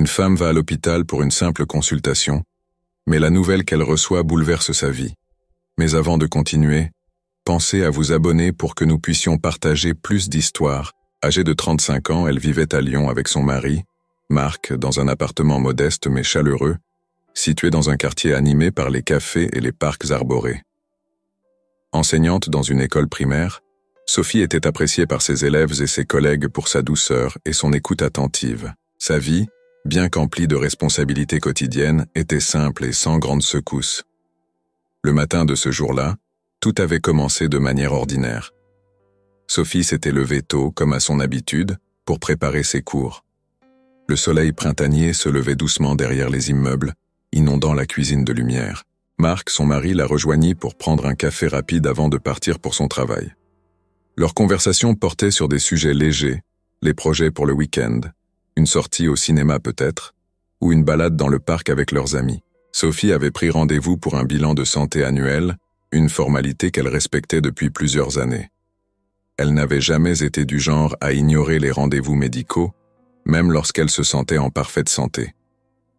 Une femme va à l'hôpital pour une simple consultation, mais la nouvelle qu'elle reçoit bouleverse sa vie. Mais avant de continuer, pensez à vous abonner pour que nous puissions partager plus d'histoires. Âgée de 35 ans, elle vivait à Lyon avec son mari, Marc, dans un appartement modeste mais chaleureux, situé dans un quartier animé par les cafés et les parcs arborés. Enseignante dans une école primaire, Sophie était appréciée par ses élèves et ses collègues pour sa douceur et son écoute attentive. Sa vie, bien qu'emplie de responsabilités quotidiennes, était simple et sans grande secousse. Le matin de ce jour-là, tout avait commencé de manière ordinaire. Sophie s'était levée tôt, comme à son habitude, pour préparer ses cours. Le soleil printanier se levait doucement derrière les immeubles, inondant la cuisine de lumière. Marc, son mari, la rejoignit pour prendre un café rapide avant de partir pour son travail. Leur conversation portait sur des sujets légers, les projets pour le week-end, une sortie au cinéma peut-être, ou une balade dans le parc avec leurs amis. Sophie avait pris rendez-vous pour un bilan de santé annuel, une formalité qu'elle respectait depuis plusieurs années. Elle n'avait jamais été du genre à ignorer les rendez-vous médicaux, même lorsqu'elle se sentait en parfaite santé.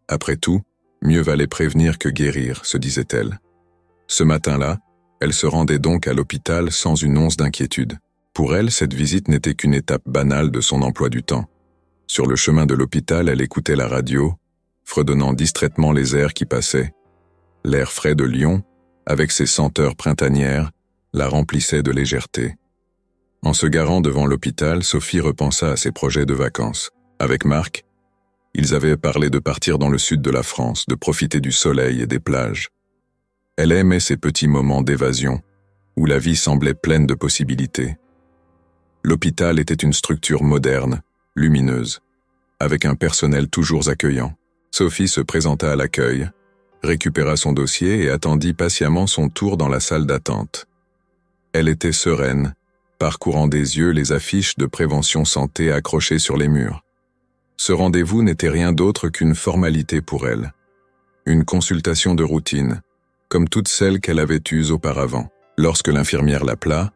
Après tout, mieux valait prévenir que guérir, se disait-elle. Ce matin-là, elle se rendait donc à l'hôpital sans une once d'inquiétude. Pour elle, cette visite n'était qu'une étape banale de son emploi du temps. Sur le chemin de l'hôpital, elle écoutait la radio, fredonnant distraitement les airs qui passaient. L'air frais de Lyon, avec ses senteurs printanières, la remplissait de légèreté. En se garant devant l'hôpital, Sophie repensa à ses projets de vacances. Avec Marc, ils avaient parlé de partir dans le sud de la France, de profiter du soleil et des plages. Elle aimait ces petits moments d'évasion, où la vie semblait pleine de possibilités. L'hôpital était une structure moderne, lumineuse, avec un personnel toujours accueillant. Sophie se présenta à l'accueil, récupéra son dossier et attendit patiemment son tour dans la salle d'attente. Elle était sereine, parcourant des yeux les affiches de prévention santé accrochées sur les murs. Ce rendez-vous n'était rien d'autre qu'une formalité pour elle. Une consultation de routine, comme toutes celles qu'elle avait eues auparavant. Lorsque l'infirmière l'appela,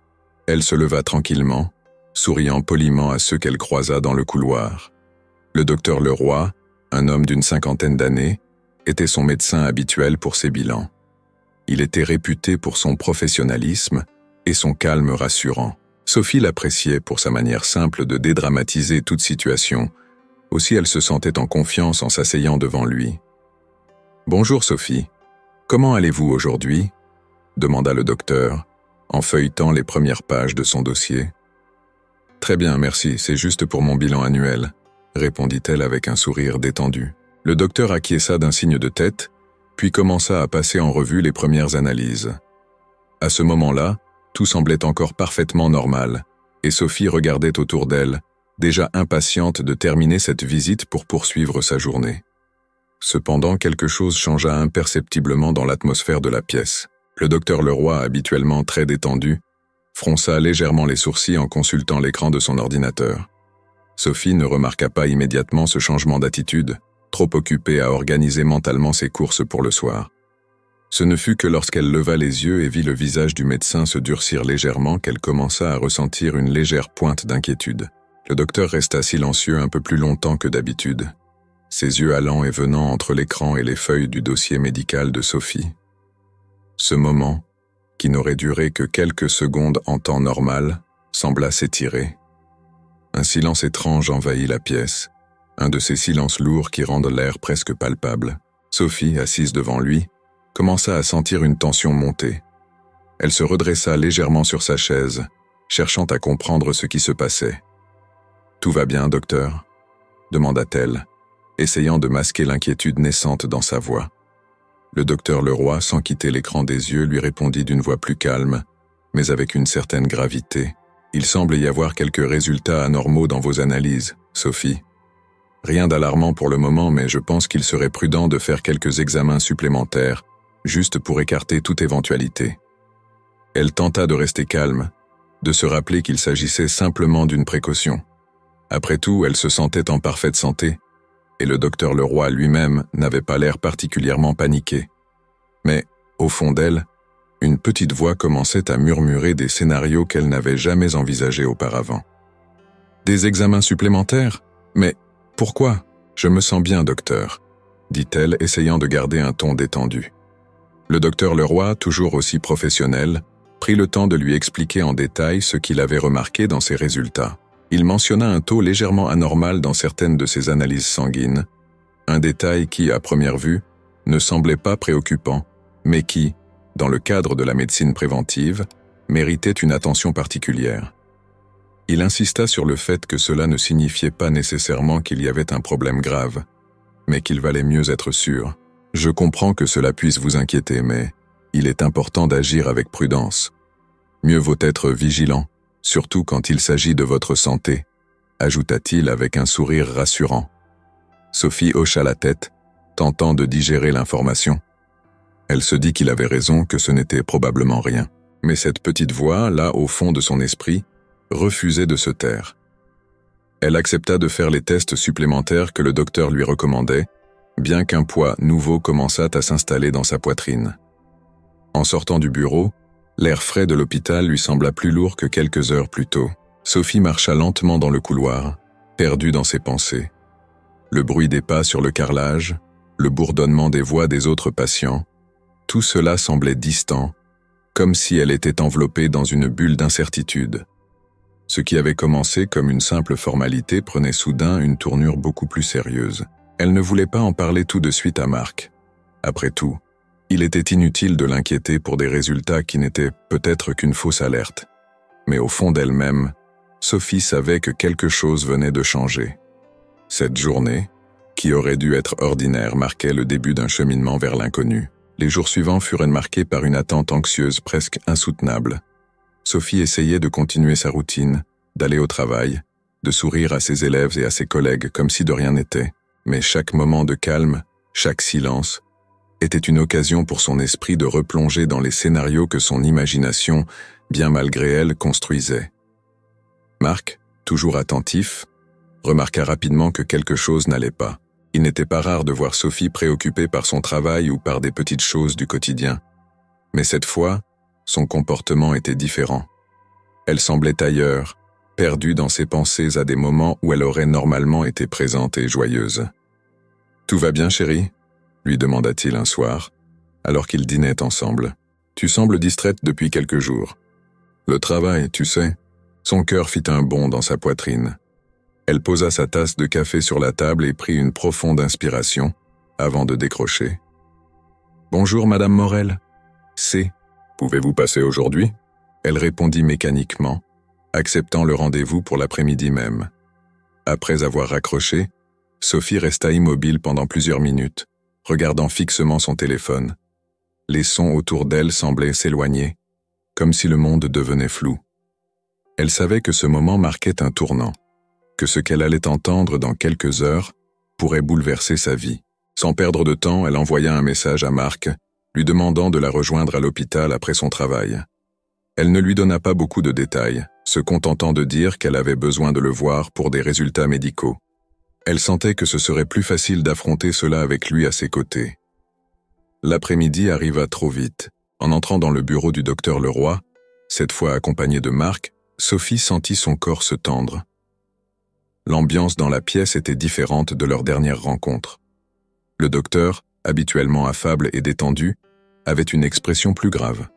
elle se leva tranquillement, souriant poliment à ceux qu'elle croisa dans le couloir. Le docteur Leroy, un homme d'une 50aine d'années, était son médecin habituel pour ses bilans. Il était réputé pour son professionnalisme et son calme rassurant. Sophie l'appréciait pour sa manière simple de dédramatiser toute situation. Aussi elle se sentait en confiance en s'asseyant devant lui. « Bonjour Sophie, comment allez-vous aujourd'hui ?» demanda le docteur, en feuilletant les premières pages de son dossier. « Très bien, merci, c'est juste pour mon bilan annuel », répondit-elle avec un sourire détendu. Le docteur acquiesça d'un signe de tête, puis commença à passer en revue les premières analyses. À ce moment-là, tout semblait encore parfaitement normal, et Sophie regardait autour d'elle, déjà impatiente de terminer cette visite pour poursuivre sa journée. Cependant, quelque chose changea imperceptiblement dans l'atmosphère de la pièce. Le docteur Leroy, habituellement très détendu, fronça légèrement les sourcils en consultant l'écran de son ordinateur. Sophie ne remarqua pas immédiatement ce changement d'attitude, trop occupée à organiser mentalement ses courses pour le soir. Ce ne fut que lorsqu'elle leva les yeux et vit le visage du médecin se durcir légèrement qu'elle commença à ressentir une légère pointe d'inquiétude. Le docteur resta silencieux un peu plus longtemps que d'habitude, ses yeux allant et venant entre l'écran et les feuilles du dossier médical de Sophie. Ce moment, qui n'aurait duré que quelques secondes en temps normal, sembla s'étirer. Un silence étrange envahit la pièce, un de ces silences lourds qui rendent l'air presque palpable. Sophie, assise devant lui, commença à sentir une tension monter. Elle se redressa légèrement sur sa chaise, cherchant à comprendre ce qui se passait. « Tout va bien, docteur ?» demanda-t-elle, essayant de masquer l'inquiétude naissante dans sa voix. Le docteur Leroy, sans quitter l'écran des yeux, lui répondit d'une voix plus calme, mais avec une certaine gravité. « Il semble y avoir quelques résultats anormaux dans vos analyses, Sophie. Rien d'alarmant pour le moment, mais je pense qu'il serait prudent de faire quelques examens supplémentaires, juste pour écarter toute éventualité. » Elle tenta de rester calme, de se rappeler qu'il s'agissait simplement d'une précaution. Après tout, elle se sentait en parfaite santé, et le docteur Leroy lui-même n'avait pas l'air particulièrement paniqué. Mais, au fond d'elle, une petite voix commençait à murmurer des scénarios qu'elle n'avait jamais envisagés auparavant. « Des examens supplémentaires ? Mais pourquoi ?» « Je me sens bien, docteur », dit-elle, essayant de garder un ton détendu. Le docteur Leroy, toujours aussi professionnel, prit le temps de lui expliquer en détail ce qu'il avait remarqué dans ses résultats. Il mentionna un taux légèrement anormal dans certaines de ses analyses sanguines, un détail qui, à première vue, ne semblait pas préoccupant, mais qui, dans le cadre de la médecine préventive, méritait une attention particulière. Il insista sur le fait que cela ne signifiait pas nécessairement qu'il y avait un problème grave, mais qu'il valait mieux être sûr. « Je comprends que cela puisse vous inquiéter, mais il est important d'agir avec prudence. Mieux vaut être vigilant, surtout quand il s'agit de votre santé », ajouta-t-il avec un sourire rassurant. Sophie hocha la tête, tentant de digérer l'information. Elle se dit qu'il avait raison, que ce n'était probablement rien. Mais cette petite voix, là au fond de son esprit, refusait de se taire. Elle accepta de faire les tests supplémentaires que le docteur lui recommandait, bien qu'un poids nouveau commençât à s'installer dans sa poitrine. En sortant du bureau, l'air frais de l'hôpital lui sembla plus lourd que quelques heures plus tôt. Sophie marcha lentement dans le couloir, perdue dans ses pensées. Le bruit des pas sur le carrelage, le bourdonnement des voix des autres patients, tout cela semblait distant, comme si elle était enveloppée dans une bulle d'incertitude. Ce qui avait commencé comme une simple formalité prenait soudain une tournure beaucoup plus sérieuse. Elle ne voulait pas en parler tout de suite à Marc. Après tout, il était inutile de l'inquiéter pour des résultats qui n'étaient peut-être qu'une fausse alerte. Mais au fond d'elle-même, Sophie savait que quelque chose venait de changer. Cette journée, qui aurait dû être ordinaire, marquait le début d'un cheminement vers l'inconnu. Les jours suivants furent marqués par une attente anxieuse presque insoutenable. Sophie essayait de continuer sa routine, d'aller au travail, de sourire à ses élèves et à ses collègues comme si de rien n'était. Mais chaque moment de calme, chaque silence, était une occasion pour son esprit de replonger dans les scénarios que son imagination, bien malgré elle, construisait. Marc, toujours attentif, remarqua rapidement que quelque chose n'allait pas. Il n'était pas rare de voir Sophie préoccupée par son travail ou par des petites choses du quotidien. Mais cette fois, son comportement était différent. Elle semblait ailleurs, perdue dans ses pensées à des moments où elle aurait normalement été présente et joyeuse. « Tout va bien, chérie ?» lui demanda-t-il un soir, alors qu'ils dînaient ensemble. « Tu sembles distraite depuis quelques jours. »« Le travail, tu sais. » Son cœur fit un bond dans sa poitrine. Elle posa sa tasse de café sur la table et prit une profonde inspiration, avant de décrocher. « Bonjour, Madame Morel. »« C'est. Pouvez-vous passer aujourd'hui ?» Elle répondit mécaniquement, acceptant le rendez-vous pour l'après-midi même. Après avoir raccroché, Sophie resta immobile pendant plusieurs minutes, regardant fixement son téléphone. Les sons autour d'elle semblaient s'éloigner, comme si le monde devenait flou. Elle savait que ce moment marquait un tournant, que ce qu'elle allait entendre dans quelques heures pourrait bouleverser sa vie. Sans perdre de temps, elle envoya un message à Marc, lui demandant de la rejoindre à l'hôpital après son travail. Elle ne lui donna pas beaucoup de détails, se contentant de dire qu'elle avait besoin de le voir pour des résultats médicaux. Elle sentait que ce serait plus facile d'affronter cela avec lui à ses côtés. L'après-midi arriva trop vite. En entrant dans le bureau du docteur Leroy, cette fois accompagnée de Marc, Sophie sentit son corps se tendre. L'ambiance dans la pièce était différente de leur dernière rencontre. Le docteur, habituellement affable et détendu, avait une expression plus grave.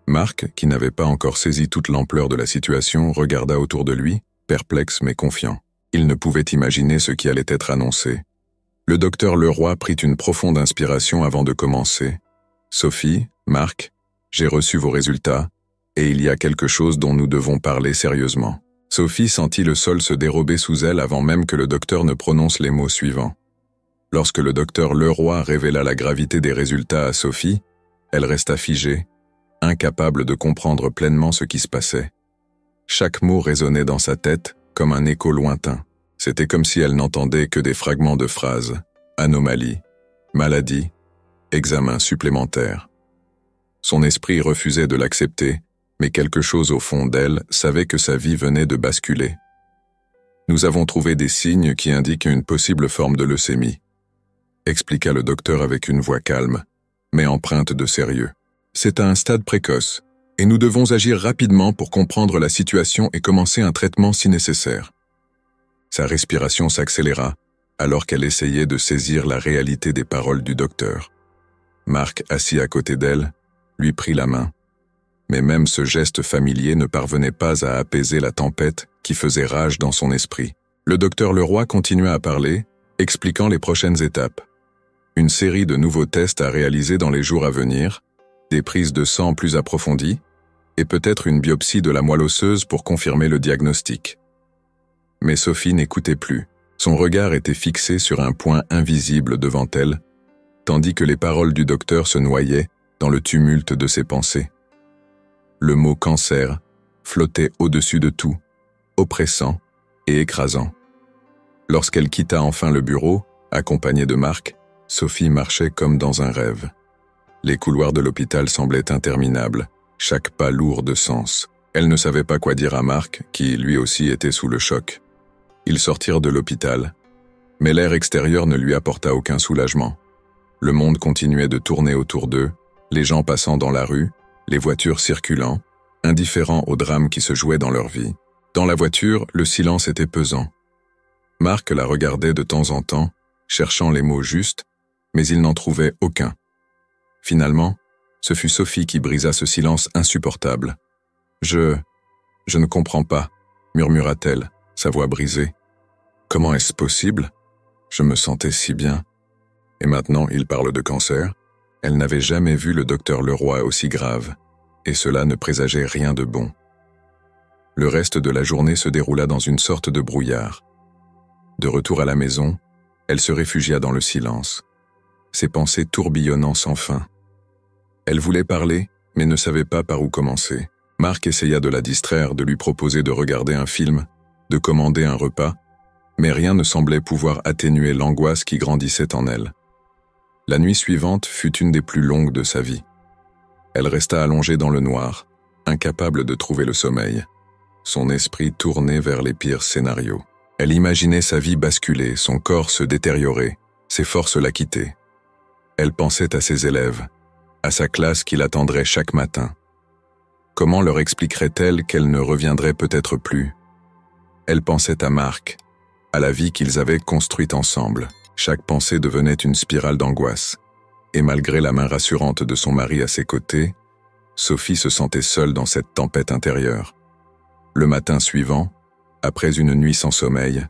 Marc, qui n'avait pas encore saisi toute l'ampleur de la situation, regarda autour de lui, perplexe mais confiant. Il ne pouvait imaginer ce qui allait être annoncé. Le docteur Leroy prit une profonde inspiration avant de commencer. « Sophie, Marc, j'ai reçu vos résultats, et il y a quelque chose dont nous devons parler sérieusement. » Sophie sentit le sol se dérober sous elle avant même que le docteur ne prononce les mots suivants. Lorsque le docteur Leroy révéla la gravité des résultats à Sophie, elle resta figée, incapable de comprendre pleinement ce qui se passait. Chaque mot résonnait dans sa tête comme un écho lointain. C'était comme si elle n'entendait que des fragments de phrases, anomalie, maladie, examen supplémentaire. Son esprit refusait de l'accepter, mais quelque chose au fond d'elle savait que sa vie venait de basculer. Nous avons trouvé des signes qui indiquent une possible forme de leucémie, expliqua le docteur avec une voix calme, mais empreinte de sérieux. C'est à un stade précoce, et nous devons agir rapidement pour comprendre la situation et commencer un traitement si nécessaire. Sa respiration s'accéléra, alors qu'elle essayait de saisir la réalité des paroles du docteur. Marc, assis à côté d'elle, lui prit la main. Mais même ce geste familier ne parvenait pas à apaiser la tempête qui faisait rage dans son esprit. Le docteur Leroy continua à parler, expliquant les prochaines étapes. Une série de nouveaux tests à réaliser dans les jours à venir, des prises de sang plus approfondies, et peut-être une biopsie de la moelle osseuse pour confirmer le diagnostic. Mais Sophie n'écoutait plus. Son regard était fixé sur un point invisible devant elle, tandis que les paroles du docteur se noyaient dans le tumulte de ses pensées. Le mot cancer flottait au-dessus de tout, oppressant et écrasant. Lorsqu'elle quitta enfin le bureau, accompagnée de Marc, Sophie marchait comme dans un rêve. Les couloirs de l'hôpital semblaient interminables, chaque pas lourd de sens. Elle ne savait pas quoi dire à Marc, qui lui aussi était sous le choc. Ils sortirent de l'hôpital, mais l'air extérieur ne lui apporta aucun soulagement. Le monde continuait de tourner autour d'eux, les gens passant dans la rue, les voitures circulant, indifférents au drame qui se jouait dans leur vie. Dans la voiture, le silence était pesant. Marc la regardait de temps en temps, cherchant les mots justes, mais il n'en trouvait aucun. Finalement, ce fut Sophie qui brisa ce silence insupportable. « Je ne comprends pas », murmura-t-elle, sa voix brisée. « Comment est-ce possible? Je me sentais si bien. Et maintenant, il parle de cancer ?» Elle n'avait jamais vu le docteur Leroy aussi grave, et cela ne présageait rien de bon. Le reste de la journée se déroula dans une sorte de brouillard. De retour à la maison, elle se réfugia dans le silence, ses pensées tourbillonnant sans fin. Elle voulait parler, mais ne savait pas par où commencer. Marc essaya de la distraire, de lui proposer de regarder un film, de commander un repas, mais rien ne semblait pouvoir atténuer l'angoisse qui grandissait en elle. La nuit suivante fut une des plus longues de sa vie. Elle resta allongée dans le noir, incapable de trouver le sommeil, son esprit tourné vers les pires scénarios. Elle imaginait sa vie basculer, son corps se détériorer, ses forces la quitter. Elle pensait à ses élèves, à sa classe qui l'attendrait chaque matin. Comment leur expliquerait-elle qu'elle ne reviendrait peut-être plus? Elle pensait à Marc, à la vie qu'ils avaient construite ensemble. Chaque pensée devenait une spirale d'angoisse, et malgré la main rassurante de son mari à ses côtés, Sophie se sentait seule dans cette tempête intérieure. Le matin suivant, après une nuit sans sommeil,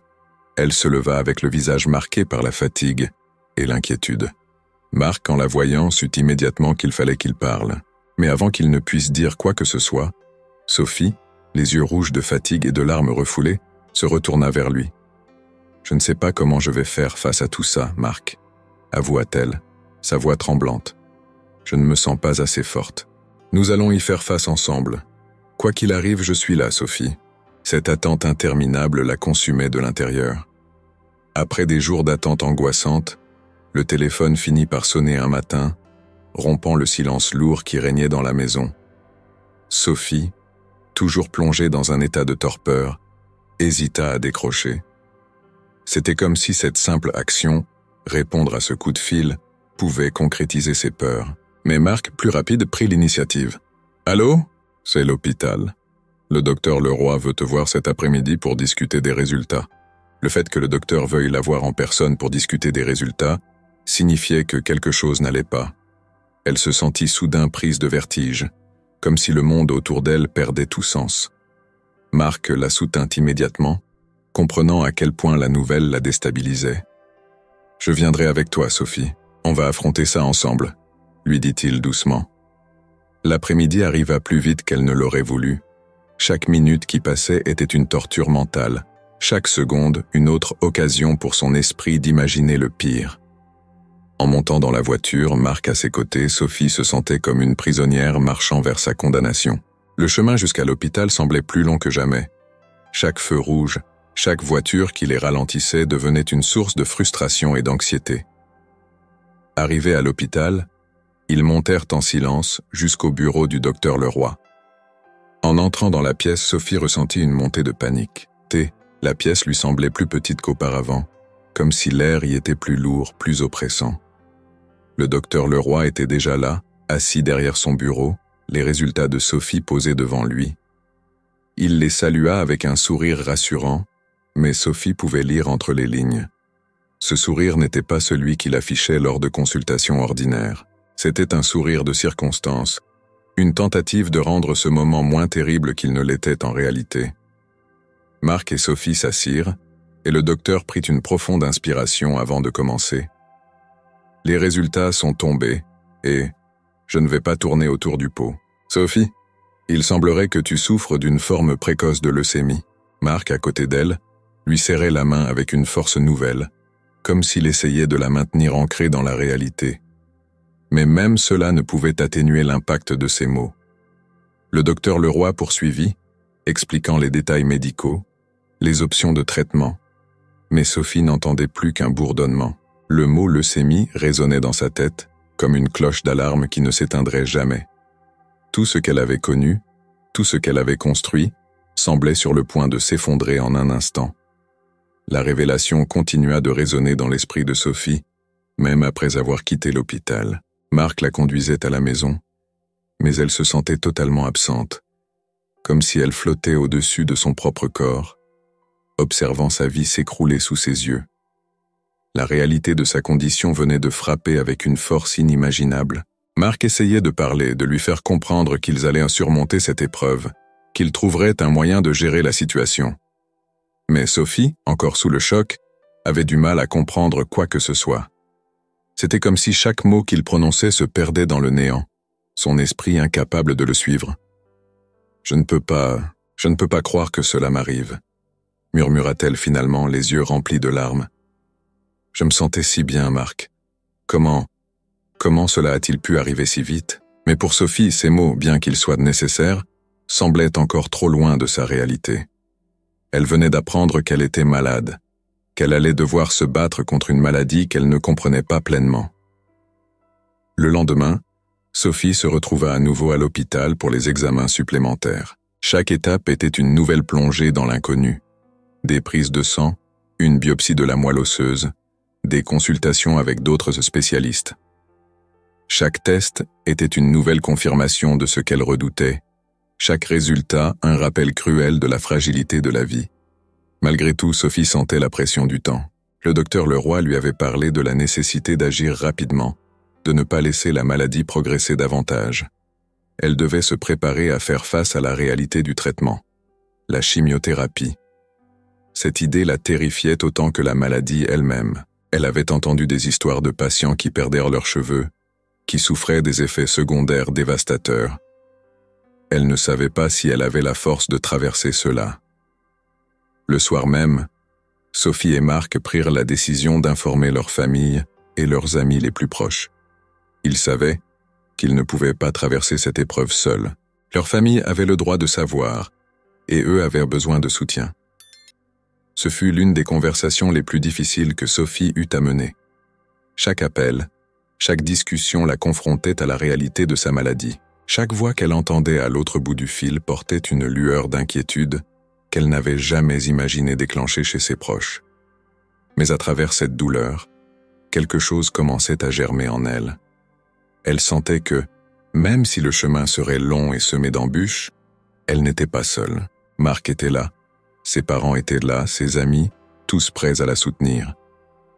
elle se leva avec le visage marqué par la fatigue et l'inquiétude. Marc, en la voyant, sut immédiatement qu'il fallait qu'il parle. Mais avant qu'il ne puisse dire quoi que ce soit, Sophie, les yeux rouges de fatigue et de larmes refoulées, se retourna vers lui. « Je ne sais pas comment je vais faire face à tout ça, Marc, » avoua-t-elle, sa voix tremblante. « Je ne me sens pas assez forte. Nous allons y faire face ensemble. Quoi qu'il arrive, je suis là, Sophie. » Cette attente interminable la consumait de l'intérieur. Après des jours d'attente angoissante, le téléphone finit par sonner un matin, rompant le silence lourd qui régnait dans la maison. Sophie, toujours plongée dans un état de torpeur, hésita à décrocher. C'était comme si cette simple action, répondre à ce coup de fil, pouvait concrétiser ses peurs. Mais Marc, plus rapide, prit l'initiative. « Allô? C'est l'hôpital. Le docteur Leroy veut te voir cet après-midi pour discuter des résultats. » Le fait que le docteur veuille la voir en personne pour discuter des résultats signifiait que quelque chose n'allait pas. Elle se sentit soudain prise de vertige, comme si le monde autour d'elle perdait tout sens. Marc la soutint immédiatement, comprenant à quel point la nouvelle la déstabilisait. « Je viendrai avec toi, Sophie. On va affronter ça ensemble, » lui dit-il doucement. L'après-midi arriva plus vite qu'elle ne l'aurait voulu. Chaque minute qui passait était une torture mentale, chaque seconde une autre occasion pour son esprit d'imaginer le pire. En montant dans la voiture, Marc à ses côtés, Sophie se sentait comme une prisonnière marchant vers sa condamnation. Le chemin jusqu'à l'hôpital semblait plus long que jamais. Chaque feu rouge, chaque voiture qui les ralentissait devenait une source de frustration et d'anxiété. Arrivés à l'hôpital, ils montèrent en silence jusqu'au bureau du docteur Leroy. En entrant dans la pièce, Sophie ressentit une montée de panique. La pièce lui semblait plus petite qu'auparavant, comme si l'air y était plus lourd, plus oppressant. Le docteur Leroy était déjà là, assis derrière son bureau, les résultats de Sophie posés devant lui. Il les salua avec un sourire rassurant, mais Sophie pouvait lire entre les lignes. Ce sourire n'était pas celui qu'il affichait lors de consultations ordinaires. C'était un sourire de circonstance, une tentative de rendre ce moment moins terrible qu'il ne l'était en réalité. Marc et Sophie s'assirent, et le docteur prit une profonde inspiration avant de commencer. Les résultats sont tombés, et je ne vais pas tourner autour du pot. Sophie, il semblerait que tu souffres d'une forme précoce de leucémie. Marc, à côté d'elle, lui serrait la main avec une force nouvelle, comme s'il essayait de la maintenir ancrée dans la réalité. Mais même cela ne pouvait atténuer l'impact de ses mots. Le docteur Leroy poursuivit, expliquant les détails médicaux, les options de traitement. Mais Sophie n'entendait plus qu'un bourdonnement. Le mot leucémie résonnait dans sa tête, comme une cloche d'alarme qui ne s'éteindrait jamais. Tout ce qu'elle avait connu, tout ce qu'elle avait construit, semblait sur le point de s'effondrer en un instant. La révélation continua de résonner dans l'esprit de Sophie, même après avoir quitté l'hôpital. Marc la conduisait à la maison, mais elle se sentait totalement absente, comme si elle flottait au-dessus de son propre corps, observant sa vie s'écrouler sous ses yeux. La réalité de sa condition venait de frapper avec une force inimaginable. Marc essayait de parler, de lui faire comprendre qu'ils allaient surmonter cette épreuve, qu'ils trouveraient un moyen de gérer la situation. Mais Sophie, encore sous le choc, avait du mal à comprendre quoi que ce soit. C'était comme si chaque mot qu'il prononçait se perdait dans le néant, son esprit incapable de le suivre. « Je ne peux pas croire que cela m'arrive », murmura-t-elle finalement, les yeux remplis de larmes. « Je me sentais si bien, Marc. Comment cela a-t-il pu arriver si vite ?» Mais pour Sophie, ces mots, bien qu'ils soient nécessaires, semblaient encore trop loin de sa réalité. Elle venait d'apprendre qu'elle était malade, qu'elle allait devoir se battre contre une maladie qu'elle ne comprenait pas pleinement. Le lendemain, Sophie se retrouva à nouveau à l'hôpital pour les examens supplémentaires. Chaque étape était une nouvelle plongée dans l'inconnu. Des prises de sang, une biopsie de la moelle osseuse, des consultations avec d'autres spécialistes. Chaque test était une nouvelle confirmation de ce qu'elle redoutait. Chaque résultat, un rappel cruel de la fragilité de la vie. Malgré tout, Sophie sentait la pression du temps. Le docteur Leroy lui avait parlé de la nécessité d'agir rapidement, de ne pas laisser la maladie progresser davantage. Elle devait se préparer à faire face à la réalité du traitement. La chimiothérapie. Cette idée la terrifiait autant que la maladie elle-même. Elle avait entendu des histoires de patients qui perdèrent leurs cheveux, qui souffraient des effets secondaires dévastateurs. Elle ne savait pas si elle avait la force de traverser cela. Le soir même, Sophie et Marc prirent la décision d'informer leur famille et leurs amis les plus proches. Ils savaient qu'ils ne pouvaient pas traverser cette épreuve seuls. Leur famille avait le droit de savoir, et eux avaient besoin de soutien. Ce fut l'une des conversations les plus difficiles que Sophie eut à mener. Chaque appel, chaque discussion la confrontait à la réalité de sa maladie. Chaque voix qu'elle entendait à l'autre bout du fil portait une lueur d'inquiétude qu'elle n'avait jamais imaginé déclencher chez ses proches. Mais à travers cette douleur, quelque chose commençait à germer en elle. Elle sentait que, même si le chemin serait long et semé d'embûches, elle n'était pas seule. Marc était là, ses parents étaient là, ses amis, tous prêts à la soutenir.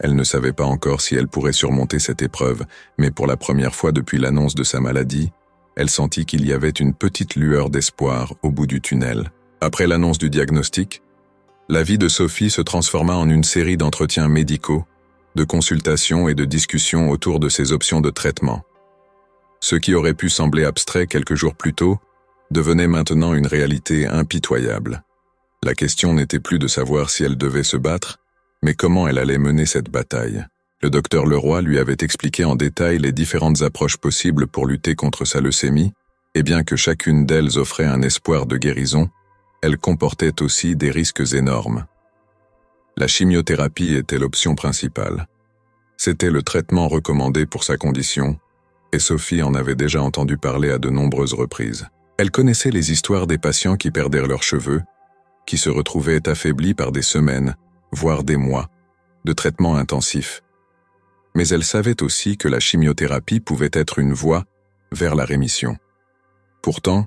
Elle ne savait pas encore si elle pourrait surmonter cette épreuve, mais pour la première fois depuis l'annonce de sa maladie, elle sentit qu'il y avait une petite lueur d'espoir au bout du tunnel. Après l'annonce du diagnostic, la vie de Sophie se transforma en une série d'entretiens médicaux, de consultations et de discussions autour de ses options de traitement. Ce qui aurait pu sembler abstrait quelques jours plus tôt devenait maintenant une réalité impitoyable. La question n'était plus de savoir si elle devait se battre, mais comment elle allait mener cette bataille. Le docteur Leroy lui avait expliqué en détail les différentes approches possibles pour lutter contre sa leucémie, et bien que chacune d'elles offrait un espoir de guérison, elles comportaient aussi des risques énormes. La chimiothérapie était l'option principale. C'était le traitement recommandé pour sa condition, et Sophie en avait déjà entendu parler à de nombreuses reprises. Elle connaissait les histoires des patients qui perdèrent leurs cheveux, qui se retrouvaient affaiblis par des semaines, voire des mois, de traitements intensifs. Mais elle savait aussi que la chimiothérapie pouvait être une voie vers la rémission. Pourtant,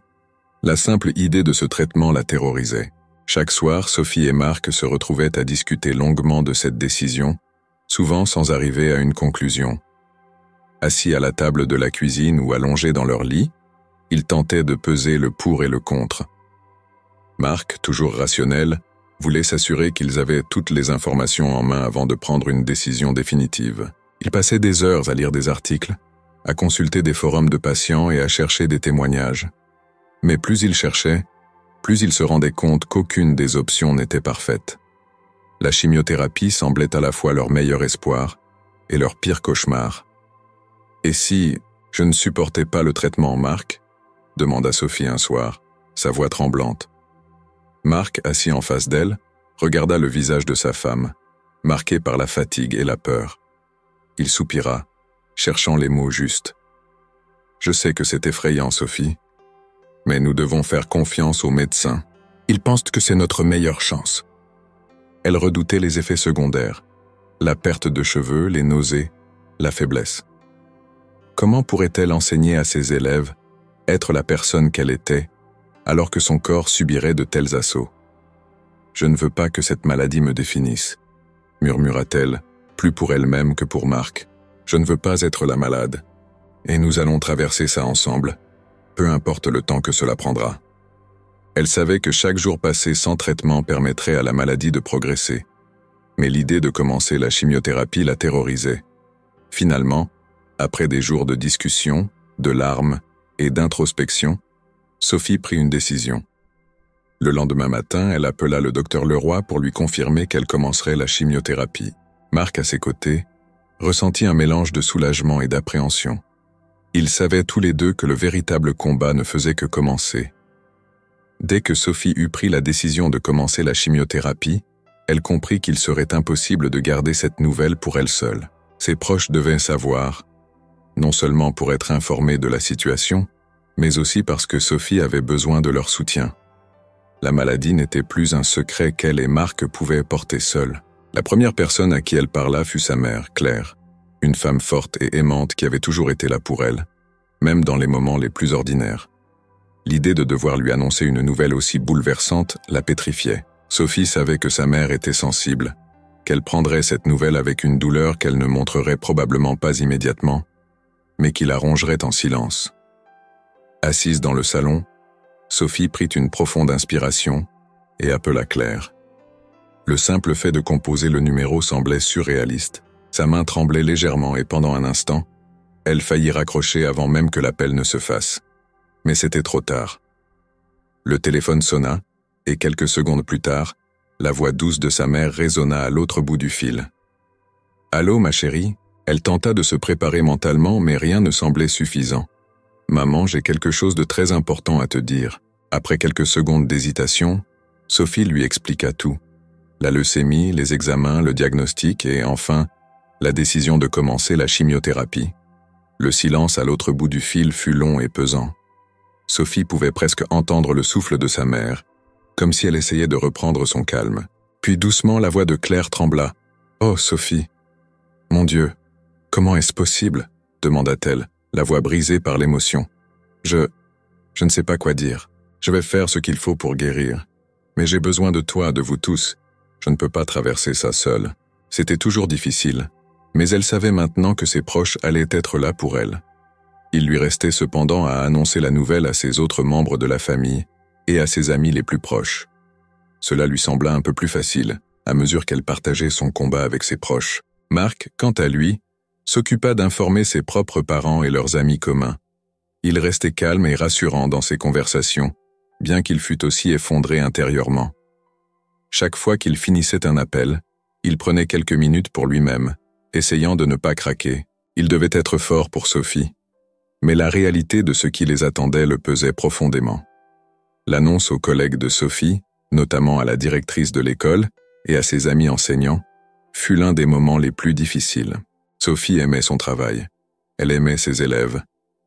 la simple idée de ce traitement la terrorisait. Chaque soir, Sophie et Marc se retrouvaient à discuter longuement de cette décision, souvent sans arriver à une conclusion. Assis à la table de la cuisine ou allongés dans leur lit, ils tentaient de peser le pour et le contre. Marc, toujours rationnel, voulait s'assurer qu'ils avaient toutes les informations en main avant de prendre une décision définitive. Il passait des heures à lire des articles, à consulter des forums de patients et à chercher des témoignages. Mais plus il cherchait, plus il se rendait compte qu'aucune des options n'était parfaite. La chimiothérapie semblait à la fois leur meilleur espoir et leur pire cauchemar. « Et si je ne supportais pas le traitement, Marc ?» demanda Sophie un soir, sa voix tremblante. Marc, assis en face d'elle, regarda le visage de sa femme, marqué par la fatigue et la peur. Il soupira, cherchant les mots justes. « Je sais que c'est effrayant, Sophie, mais nous devons faire confiance aux médecins. Ils pensent que c'est notre meilleure chance. » Elle redoutait les effets secondaires, la perte de cheveux, les nausées, la faiblesse. Comment pourrait-elle enseigner à ses élèves être la personne qu'elle était, alors que son corps subirait de tels assauts? « Je ne veux pas que cette maladie me définisse, » murmura-t-elle, plus pour elle-même que pour Marc. « Je ne veux pas être la malade, et nous allons traverser ça ensemble, peu importe le temps que cela prendra. » Elle savait que chaque jour passé sans traitement permettrait à la maladie de progresser, mais l'idée de commencer la chimiothérapie la terrorisait. Finalement, après des jours de discussion, de larmes et d'introspection, Sophie prit une décision. Le lendemain matin, elle appela le docteur Leroy pour lui confirmer qu'elle commencerait la chimiothérapie. Marc, à ses côtés, ressentit un mélange de soulagement et d'appréhension. Ils savaient tous les deux que le véritable combat ne faisait que commencer. Dès que Sophie eut pris la décision de commencer la chimiothérapie, elle comprit qu'il serait impossible de garder cette nouvelle pour elle seule. Ses proches devaient savoir, non seulement pour être informés de la situation, mais aussi parce que Sophie avait besoin de leur soutien. La maladie n'était plus un secret qu'elle et Marc pouvaient porter seuls. La première personne à qui elle parla fut sa mère, Claire, une femme forte et aimante qui avait toujours été là pour elle, même dans les moments les plus ordinaires. L'idée de devoir lui annoncer une nouvelle aussi bouleversante la pétrifiait. Sophie savait que sa mère était sensible, qu'elle prendrait cette nouvelle avec une douleur qu'elle ne montrerait probablement pas immédiatement, mais qui la rongerait en silence. Assise dans le salon, Sophie prit une profonde inspiration et appela Claire. Le simple fait de composer le numéro semblait surréaliste. Sa main tremblait légèrement et pendant un instant, elle faillit raccrocher avant même que l'appel ne se fasse. Mais c'était trop tard. Le téléphone sonna, et quelques secondes plus tard, la voix douce de sa mère résonna à l'autre bout du fil. « Allô, ma chérie ?» Elle tenta de se préparer mentalement, mais rien ne semblait suffisant. « Maman, j'ai quelque chose de très important à te dire. » Après quelques secondes d'hésitation, Sophie lui expliqua tout. La leucémie, les examens, le diagnostic et, enfin, la décision de commencer la chimiothérapie. Le silence à l'autre bout du fil fut long et pesant. Sophie pouvait presque entendre le souffle de sa mère, comme si elle essayait de reprendre son calme. Puis doucement, la voix de Claire trembla. « Oh, Sophie !»« Mon Dieu, comment est-ce possible ?» demanda-t-elle, la voix brisée par l'émotion. « Je ne sais pas quoi dire. Je vais faire ce qu'il faut pour guérir. Mais j'ai besoin de toi, de vous tous. Je ne peux pas traverser ça seule. » C'était toujours difficile, mais elle savait maintenant que ses proches allaient être là pour elle. Il lui restait cependant à annoncer la nouvelle à ses autres membres de la famille et à ses amis les plus proches. Cela lui sembla un peu plus facile, à mesure qu'elle partageait son combat avec ses proches. Marc, quant à lui, s'occupa d'informer ses propres parents et leurs amis communs. Il restait calme et rassurant dans ses conversations, bien qu'il fût aussi effondré intérieurement. Chaque fois qu'il finissait un appel, il prenait quelques minutes pour lui-même, essayant de ne pas craquer. Il devait être fort pour Sophie. Mais la réalité de ce qui les attendait le pesait profondément. L'annonce aux collègues de Sophie, notamment à la directrice de l'école et à ses amis enseignants, fut l'un des moments les plus difficiles. Sophie aimait son travail, elle aimait ses élèves,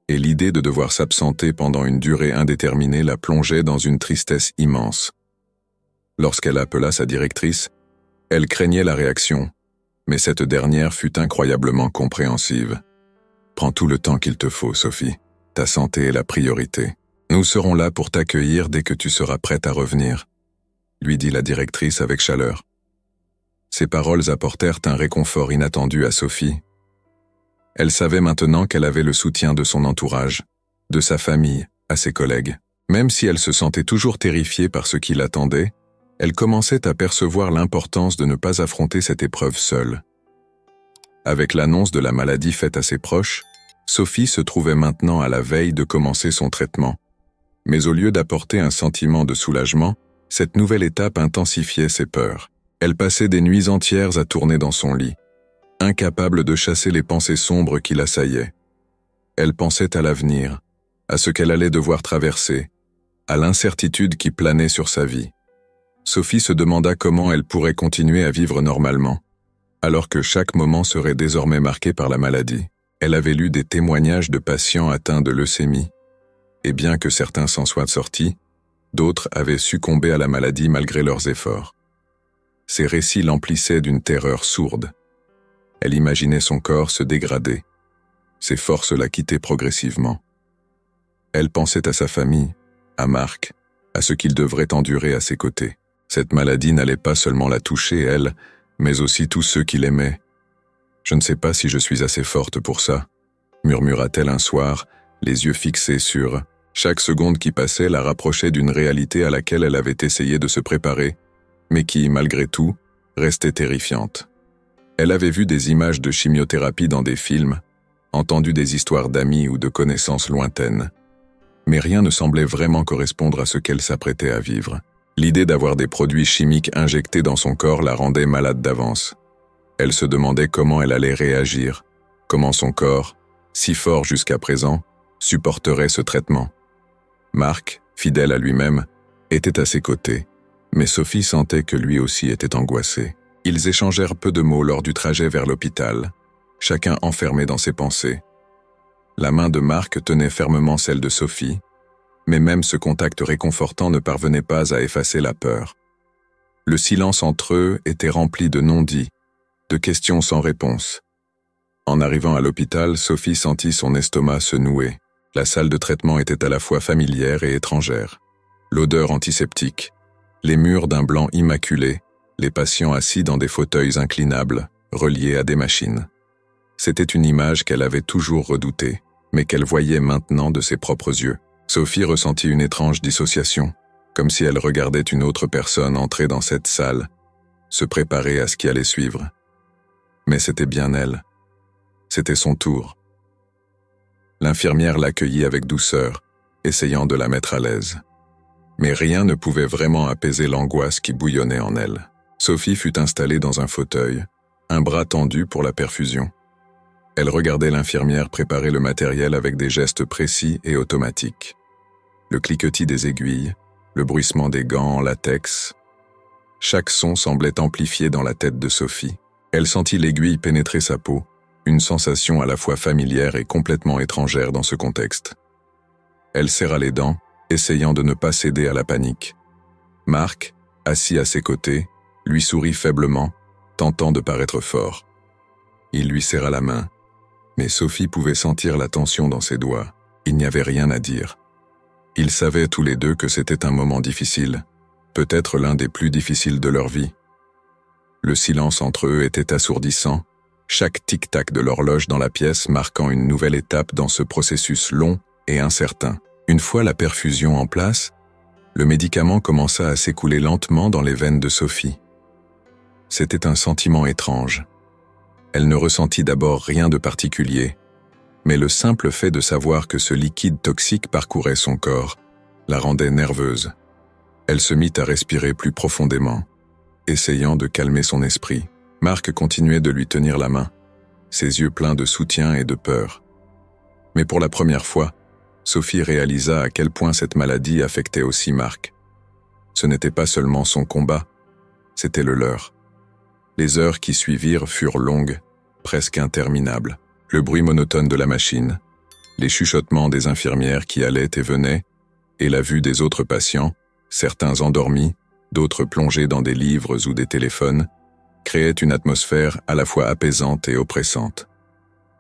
et l'idée de devoir s'absenter pendant une durée indéterminée la plongeait dans une tristesse immense. Lorsqu'elle appela sa directrice, elle craignait la réaction, mais cette dernière fut incroyablement compréhensive. « Prends tout le temps qu'il te faut, Sophie. Ta santé est la priorité. Nous serons là pour t'accueillir dès que tu seras prête à revenir, » lui dit la directrice avec chaleur. Ces paroles apportèrent un réconfort inattendu à Sophie. Elle savait maintenant qu'elle avait le soutien de son entourage, de sa famille, à ses collègues. Même si elle se sentait toujours terrifiée par ce qui l'attendait, elle commençait à percevoir l'importance de ne pas affronter cette épreuve seule. Avec l'annonce de la maladie faite à ses proches, Sophie se trouvait maintenant à la veille de commencer son traitement. Mais au lieu d'apporter un sentiment de soulagement, cette nouvelle étape intensifiait ses peurs. Elle passait des nuits entières à tourner dans son lit, incapable de chasser les pensées sombres qui l'assaillaient. Elle pensait à l'avenir, à ce qu'elle allait devoir traverser, à l'incertitude qui planait sur sa vie. Sophie se demanda comment elle pourrait continuer à vivre normalement, alors que chaque moment serait désormais marqué par la maladie. Elle avait lu des témoignages de patients atteints de leucémie, et bien que certains s'en soient sortis, d'autres avaient succombé à la maladie malgré leurs efforts. Ces récits l'emplissaient d'une terreur sourde. Elle imaginait son corps se dégrader, ses forces la quittaient progressivement. Elle pensait à sa famille, à Marc, à ce qu'il devrait endurer à ses côtés. Cette maladie n'allait pas seulement la toucher, elle, mais aussi tous ceux qui l'aimaient. « Je ne sais pas si je suis assez forte pour ça », murmura-t-elle un soir, les yeux fixés sur... Chaque seconde qui passait la rapprochait d'une réalité à laquelle elle avait essayé de se préparer, mais qui, malgré tout, restait terrifiante. Elle avait vu des images de chimiothérapie dans des films, entendu des histoires d'amis ou de connaissances lointaines. Mais rien ne semblait vraiment correspondre à ce qu'elle s'apprêtait à vivre. L'idée d'avoir des produits chimiques injectés dans son corps la rendait malade d'avance. Elle se demandait comment elle allait réagir, comment son corps, si fort jusqu'à présent, supporterait ce traitement. Marc, fidèle à lui-même, était à ses côtés, mais Sophie sentait que lui aussi était angoissé. Ils échangèrent peu de mots lors du trajet vers l'hôpital, chacun enfermé dans ses pensées. La main de Marc tenait fermement celle de Sophie, mais même ce contact réconfortant ne parvenait pas à effacer la peur. Le silence entre eux était rempli de non-dits, de questions sans réponse. En arrivant à l'hôpital, Sophie sentit son estomac se nouer. La salle de traitement était à la fois familière et étrangère. L'odeur antiseptique, les murs d'un blanc immaculé, les patients assis dans des fauteuils inclinables, reliés à des machines. C'était une image qu'elle avait toujours redoutée, mais qu'elle voyait maintenant de ses propres yeux. Sophie ressentit une étrange dissociation, comme si elle regardait une autre personne entrer dans cette salle, se préparer à ce qui allait suivre. Mais c'était bien elle. C'était son tour. L'infirmière l'accueillit avec douceur, essayant de la mettre à l'aise. Mais rien ne pouvait vraiment apaiser l'angoisse qui bouillonnait en elle. Sophie fut installée dans un fauteuil, un bras tendu pour la perfusion. Elle regardait l'infirmière préparer le matériel avec des gestes précis et automatiques. Le cliquetis des aiguilles, le bruissement des gants en latex. Chaque son semblait amplifié dans la tête de Sophie. Elle sentit l'aiguille pénétrer sa peau, une sensation à la fois familière et complètement étrangère dans ce contexte. Elle serra les dents, essayant de ne pas céder à la panique. Marc, assis à ses côtés, lui sourit faiblement, tentant de paraître fort. Il lui serra la main, mais Sophie pouvait sentir la tension dans ses doigts. Il n'y avait rien à dire. Ils savaient tous les deux que c'était un moment difficile, peut-être l'un des plus difficiles de leur vie. Le silence entre eux était assourdissant, chaque tic-tac de l'horloge dans la pièce marquant une nouvelle étape dans ce processus long et incertain. Une fois la perfusion en place, le médicament commença à s'écouler lentement dans les veines de Sophie. C'était un sentiment étrange. Elle ne ressentit d'abord rien de particulier, mais le simple fait de savoir que ce liquide toxique parcourait son corps la rendait nerveuse. Elle se mit à respirer plus profondément, essayant de calmer son esprit. Marc continuait de lui tenir la main, ses yeux pleins de soutien et de peur. Mais pour la première fois, Sophie réalisa à quel point cette maladie affectait aussi Marc. Ce n'était pas seulement son combat, c'était le leur. Les heures qui suivirent furent longues, presque interminables. Le bruit monotone de la machine, les chuchotements des infirmières qui allaient et venaient, et la vue des autres patients, certains endormis, d'autres plongés dans des livres ou des téléphones, créaient une atmosphère à la fois apaisante et oppressante.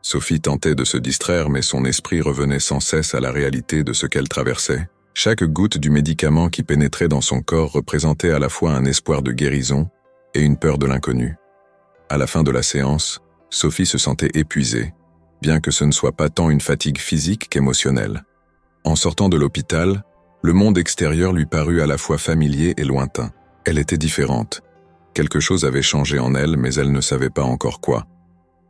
Sophie tentait de se distraire, mais son esprit revenait sans cesse à la réalité de ce qu'elle traversait. Chaque goutte du médicament qui pénétrait dans son corps représentait à la fois un espoir de guérison et une peur de l'inconnu. À la fin de la séance, Sophie se sentait épuisée, bien que ce ne soit pas tant une fatigue physique qu'émotionnelle. En sortant de l'hôpital, le monde extérieur lui parut à la fois familier et lointain. Elle était différente. Quelque chose avait changé en elle, mais elle ne savait pas encore quoi.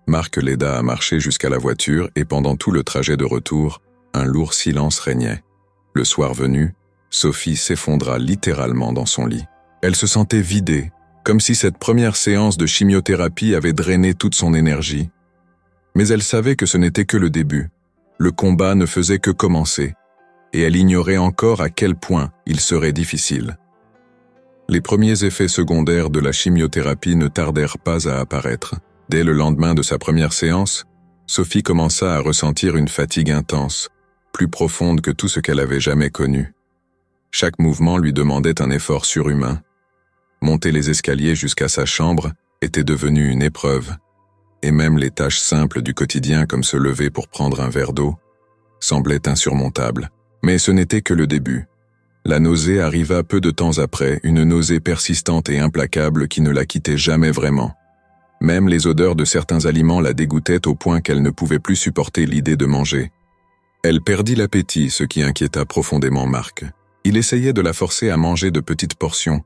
Marc l'aida à marcher jusqu'à la voiture et pendant tout le trajet de retour, un lourd silence régnait. Le soir venu, Sophie s'effondra littéralement dans son lit. Elle se sentait vidée, comme si cette première séance de chimiothérapie avait drainé toute son énergie. Mais elle savait que ce n'était que le début. Le combat ne faisait que commencer, et elle ignorait encore à quel point il serait difficile. Les premiers effets secondaires de la chimiothérapie ne tardèrent pas à apparaître. Dès le lendemain de sa première séance, Sophie commença à ressentir une fatigue intense, plus profonde que tout ce qu'elle avait jamais connu. Chaque mouvement lui demandait un effort surhumain. Monter les escaliers jusqu'à sa chambre était devenu une épreuve, et même les tâches simples du quotidien comme se lever pour prendre un verre d'eau semblaient insurmontables. Mais ce n'était que le début. La nausée arriva peu de temps après, une nausée persistante et implacable qui ne la quittait jamais vraiment. Même les odeurs de certains aliments la dégoûtaient au point qu'elle ne pouvait plus supporter l'idée de manger. Elle perdit l'appétit, ce qui inquiéta profondément Marc. Il essayait de la forcer à manger de petites portions,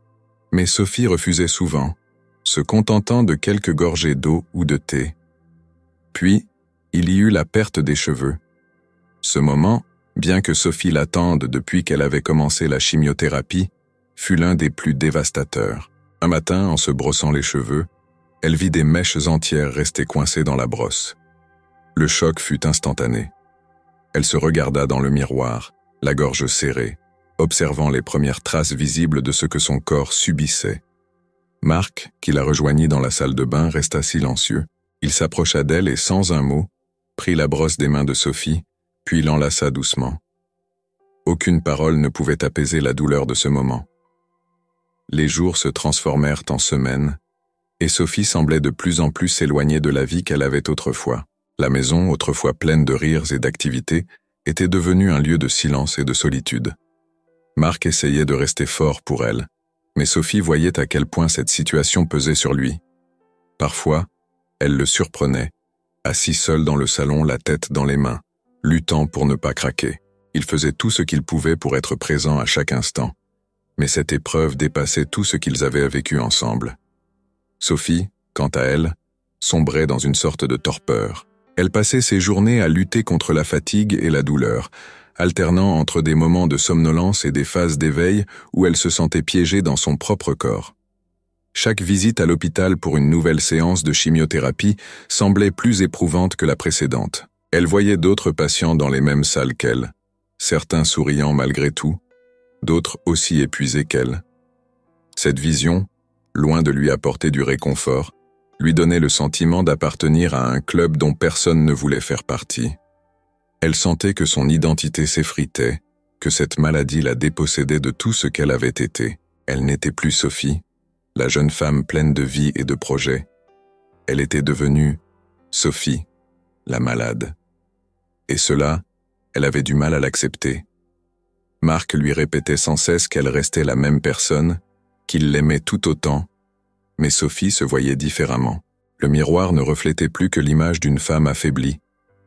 mais Sophie refusait souvent, se contentant de quelques gorgées d'eau ou de thé. Puis, il y eut la perte des cheveux. Ce moment, bien que Sophie l'attende depuis qu'elle avait commencé la chimiothérapie, fut l'un des plus dévastateurs. Un matin, en se brossant les cheveux, elle vit des mèches entières rester coincées dans la brosse. Le choc fut instantané. Elle se regarda dans le miroir, la gorge serrée, observant les premières traces visibles de ce que son corps subissait. Marc, qui la rejoignit dans la salle de bain, resta silencieux. Il s'approcha d'elle et, sans un mot, prit la brosse des mains de Sophie, puis l'enlaça doucement. Aucune parole ne pouvait apaiser la douleur de ce moment. Les jours se transformèrent en semaines, et Sophie semblait de plus en plus s'éloigner de la vie qu'elle avait autrefois. La maison, autrefois pleine de rires et d'activités, était devenue un lieu de silence et de solitude. Marc essayait de rester fort pour elle, mais Sophie voyait à quel point cette situation pesait sur lui. Parfois, elle le surprenait, assis seul dans le salon, la tête dans les mains, luttant pour ne pas craquer. Il faisait tout ce qu'il pouvait pour être présent à chaque instant, mais cette épreuve dépassait tout ce qu'ils avaient vécu ensemble. Sophie, quant à elle, sombrait dans une sorte de torpeur. Elle passait ses journées à lutter contre la fatigue et la douleur, alternant entre des moments de somnolence et des phases d'éveil où elle se sentait piégée dans son propre corps. Chaque visite à l'hôpital pour une nouvelle séance de chimiothérapie semblait plus éprouvante que la précédente. Elle voyait d'autres patients dans les mêmes salles qu'elle, certains souriant malgré tout, d'autres aussi épuisés qu'elle. Cette vision, loin de lui apporter du réconfort, lui donnait le sentiment d'appartenir à un club dont personne ne voulait faire partie. Elle sentait que son identité s'effritait, que cette maladie la dépossédait de tout ce qu'elle avait été. Elle n'était plus Sophie, la jeune femme pleine de vie et de projets. Elle était devenue Sophie, la malade. Et cela, elle avait du mal à l'accepter. Marc lui répétait sans cesse qu'elle restait la même personne, qu'il l'aimait tout autant, mais Sophie se voyait différemment. Le miroir ne reflétait plus que l'image d'une femme affaiblie,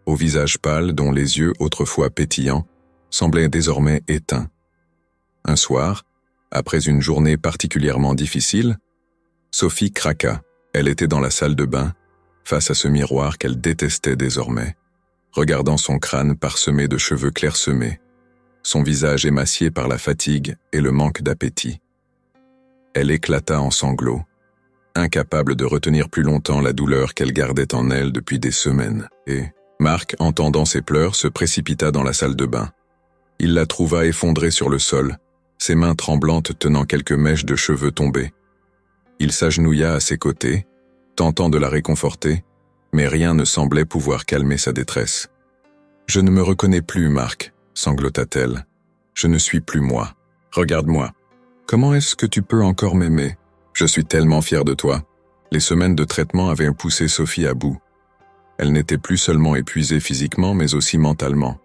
au visage pâle dont les yeux, autrefois pétillants, semblaient désormais éteints. Un soir, après une journée particulièrement difficile, Sophie craqua. Elle était dans la salle de bain, face à ce miroir qu'elle détestait désormais, regardant son crâne parsemé de cheveux clairsemés, son visage émacié par la fatigue et le manque d'appétit. Elle éclata en sanglots, incapable de retenir plus longtemps la douleur qu'elle gardait en elle depuis des semaines, et Marc, entendant ses pleurs, se précipita dans la salle de bain. Il la trouva effondrée sur le sol, ses mains tremblantes tenant quelques mèches de cheveux tombés. Il s'agenouilla à ses côtés, tentant de la réconforter, mais rien ne semblait pouvoir calmer sa détresse. « Je ne me reconnais plus, Marc, » sanglota-t-elle. « Je ne suis plus moi. Regarde-moi. Comment est-ce que tu peux encore m'aimer? Je suis tellement fier de toi. » Les semaines de traitement avaient poussé Sophie à bout. Elle n'était plus seulement épuisée physiquement, mais aussi mentalement.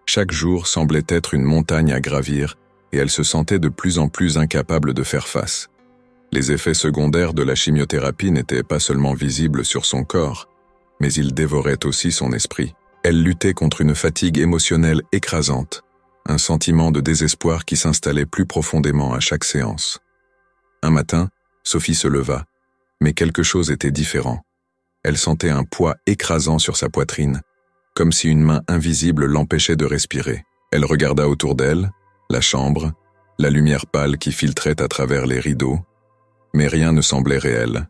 Chaque jour semblait être une montagne à gravir, et elle se sentait de plus en plus incapable de faire face. Les effets secondaires de la chimiothérapie n'étaient pas seulement visibles sur son corps, mais ils dévoraient aussi son esprit. Elle luttait contre une fatigue émotionnelle écrasante, un sentiment de désespoir qui s'installait plus profondément à chaque séance. Un matin, Sophie se leva, mais quelque chose était différent. Elle sentait un poids écrasant sur sa poitrine, comme si une main invisible l'empêchait de respirer. Elle regarda autour d'elle, la chambre, la lumière pâle qui filtrait à travers les rideaux, mais rien ne semblait réel.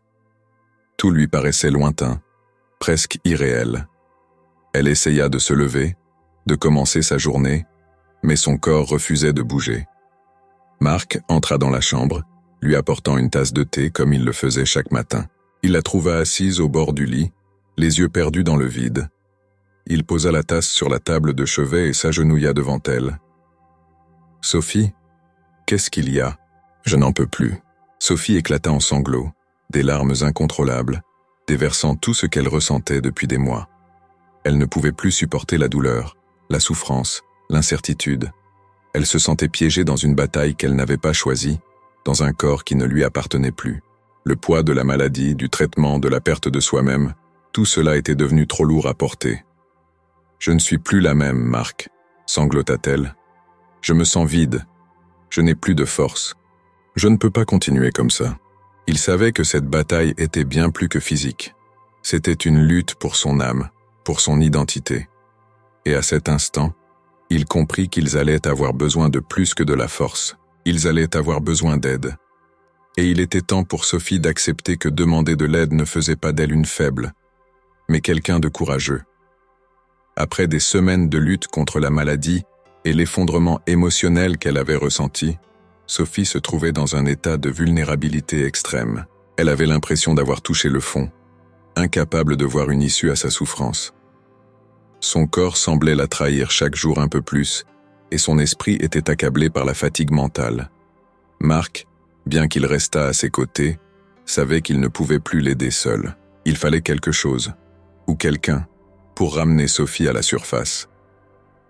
Tout lui paraissait lointain, presque irréel. Elle essaya de se lever, de commencer sa journée, mais son corps refusait de bouger. Marc entra dans la chambre, lui apportant une tasse de thé comme il le faisait chaque matin. Il la trouva assise au bord du lit, les yeux perdus dans le vide. Il posa la tasse sur la table de chevet et s'agenouilla devant elle. « Sophie, qu'est-ce qu'il y a ? Je n'en peux plus. » Sophie éclata en sanglots, des larmes incontrôlables, déversant tout ce qu'elle ressentait depuis des mois. Elle ne pouvait plus supporter la douleur, la souffrance, l'incertitude. Elle se sentait piégée dans une bataille qu'elle n'avait pas choisie, dans un corps qui ne lui appartenait plus. Le poids de la maladie, du traitement, de la perte de soi-même, tout cela était devenu trop lourd à porter. « Je ne suis plus la même, Marc, » sanglota-t-elle. « Je me sens vide. Je n'ai plus de force. Je ne peux pas continuer comme ça. » Il savait que cette bataille était bien plus que physique. C'était une lutte pour son âme, pour son identité. Et à cet instant, il comprit qu'ils allaient avoir besoin de plus que de la force. Ils allaient avoir besoin d'aide. Et il était temps pour Sophie d'accepter que demander de l'aide ne faisait pas d'elle une faible, mais quelqu'un de courageux. Après des semaines de lutte contre la maladie et l'effondrement émotionnel qu'elle avait ressenti, Sophie se trouvait dans un état de vulnérabilité extrême. Elle avait l'impression d'avoir touché le fond, incapable de voir une issue à sa souffrance. Son corps semblait la trahir chaque jour un peu plus, et son esprit était accablé par la fatigue mentale. Marc, bien qu'il restât à ses côtés, savait qu'il ne pouvait plus l'aider seul. Il fallait quelque chose, ou quelqu'un, pour ramener Sophie à la surface.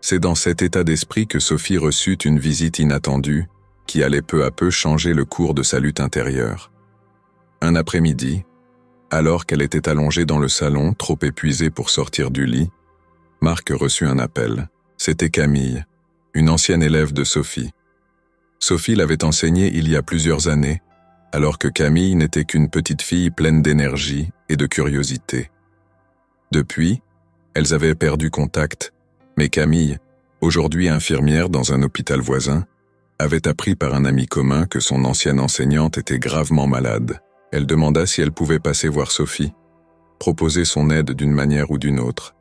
C'est dans cet état d'esprit que Sophie reçut une visite inattendue, qui allait peu à peu changer le cours de sa lutte intérieure. Un après-midi, alors qu'elle était allongée dans le salon, trop épuisée pour sortir du lit, Marc reçut un appel. C'était Camille, une ancienne élève de Sophie. Sophie l'avait enseignée il y a plusieurs années, alors que Camille n'était qu'une petite fille pleine d'énergie et de curiosité. Depuis, elles avaient perdu contact, mais Camille, aujourd'hui infirmière dans un hôpital voisin, avait appris par un ami commun que son ancienne enseignante était gravement malade. Elle demanda si elle pouvait passer voir Sophie, proposer son aide d'une manière ou d'une autre.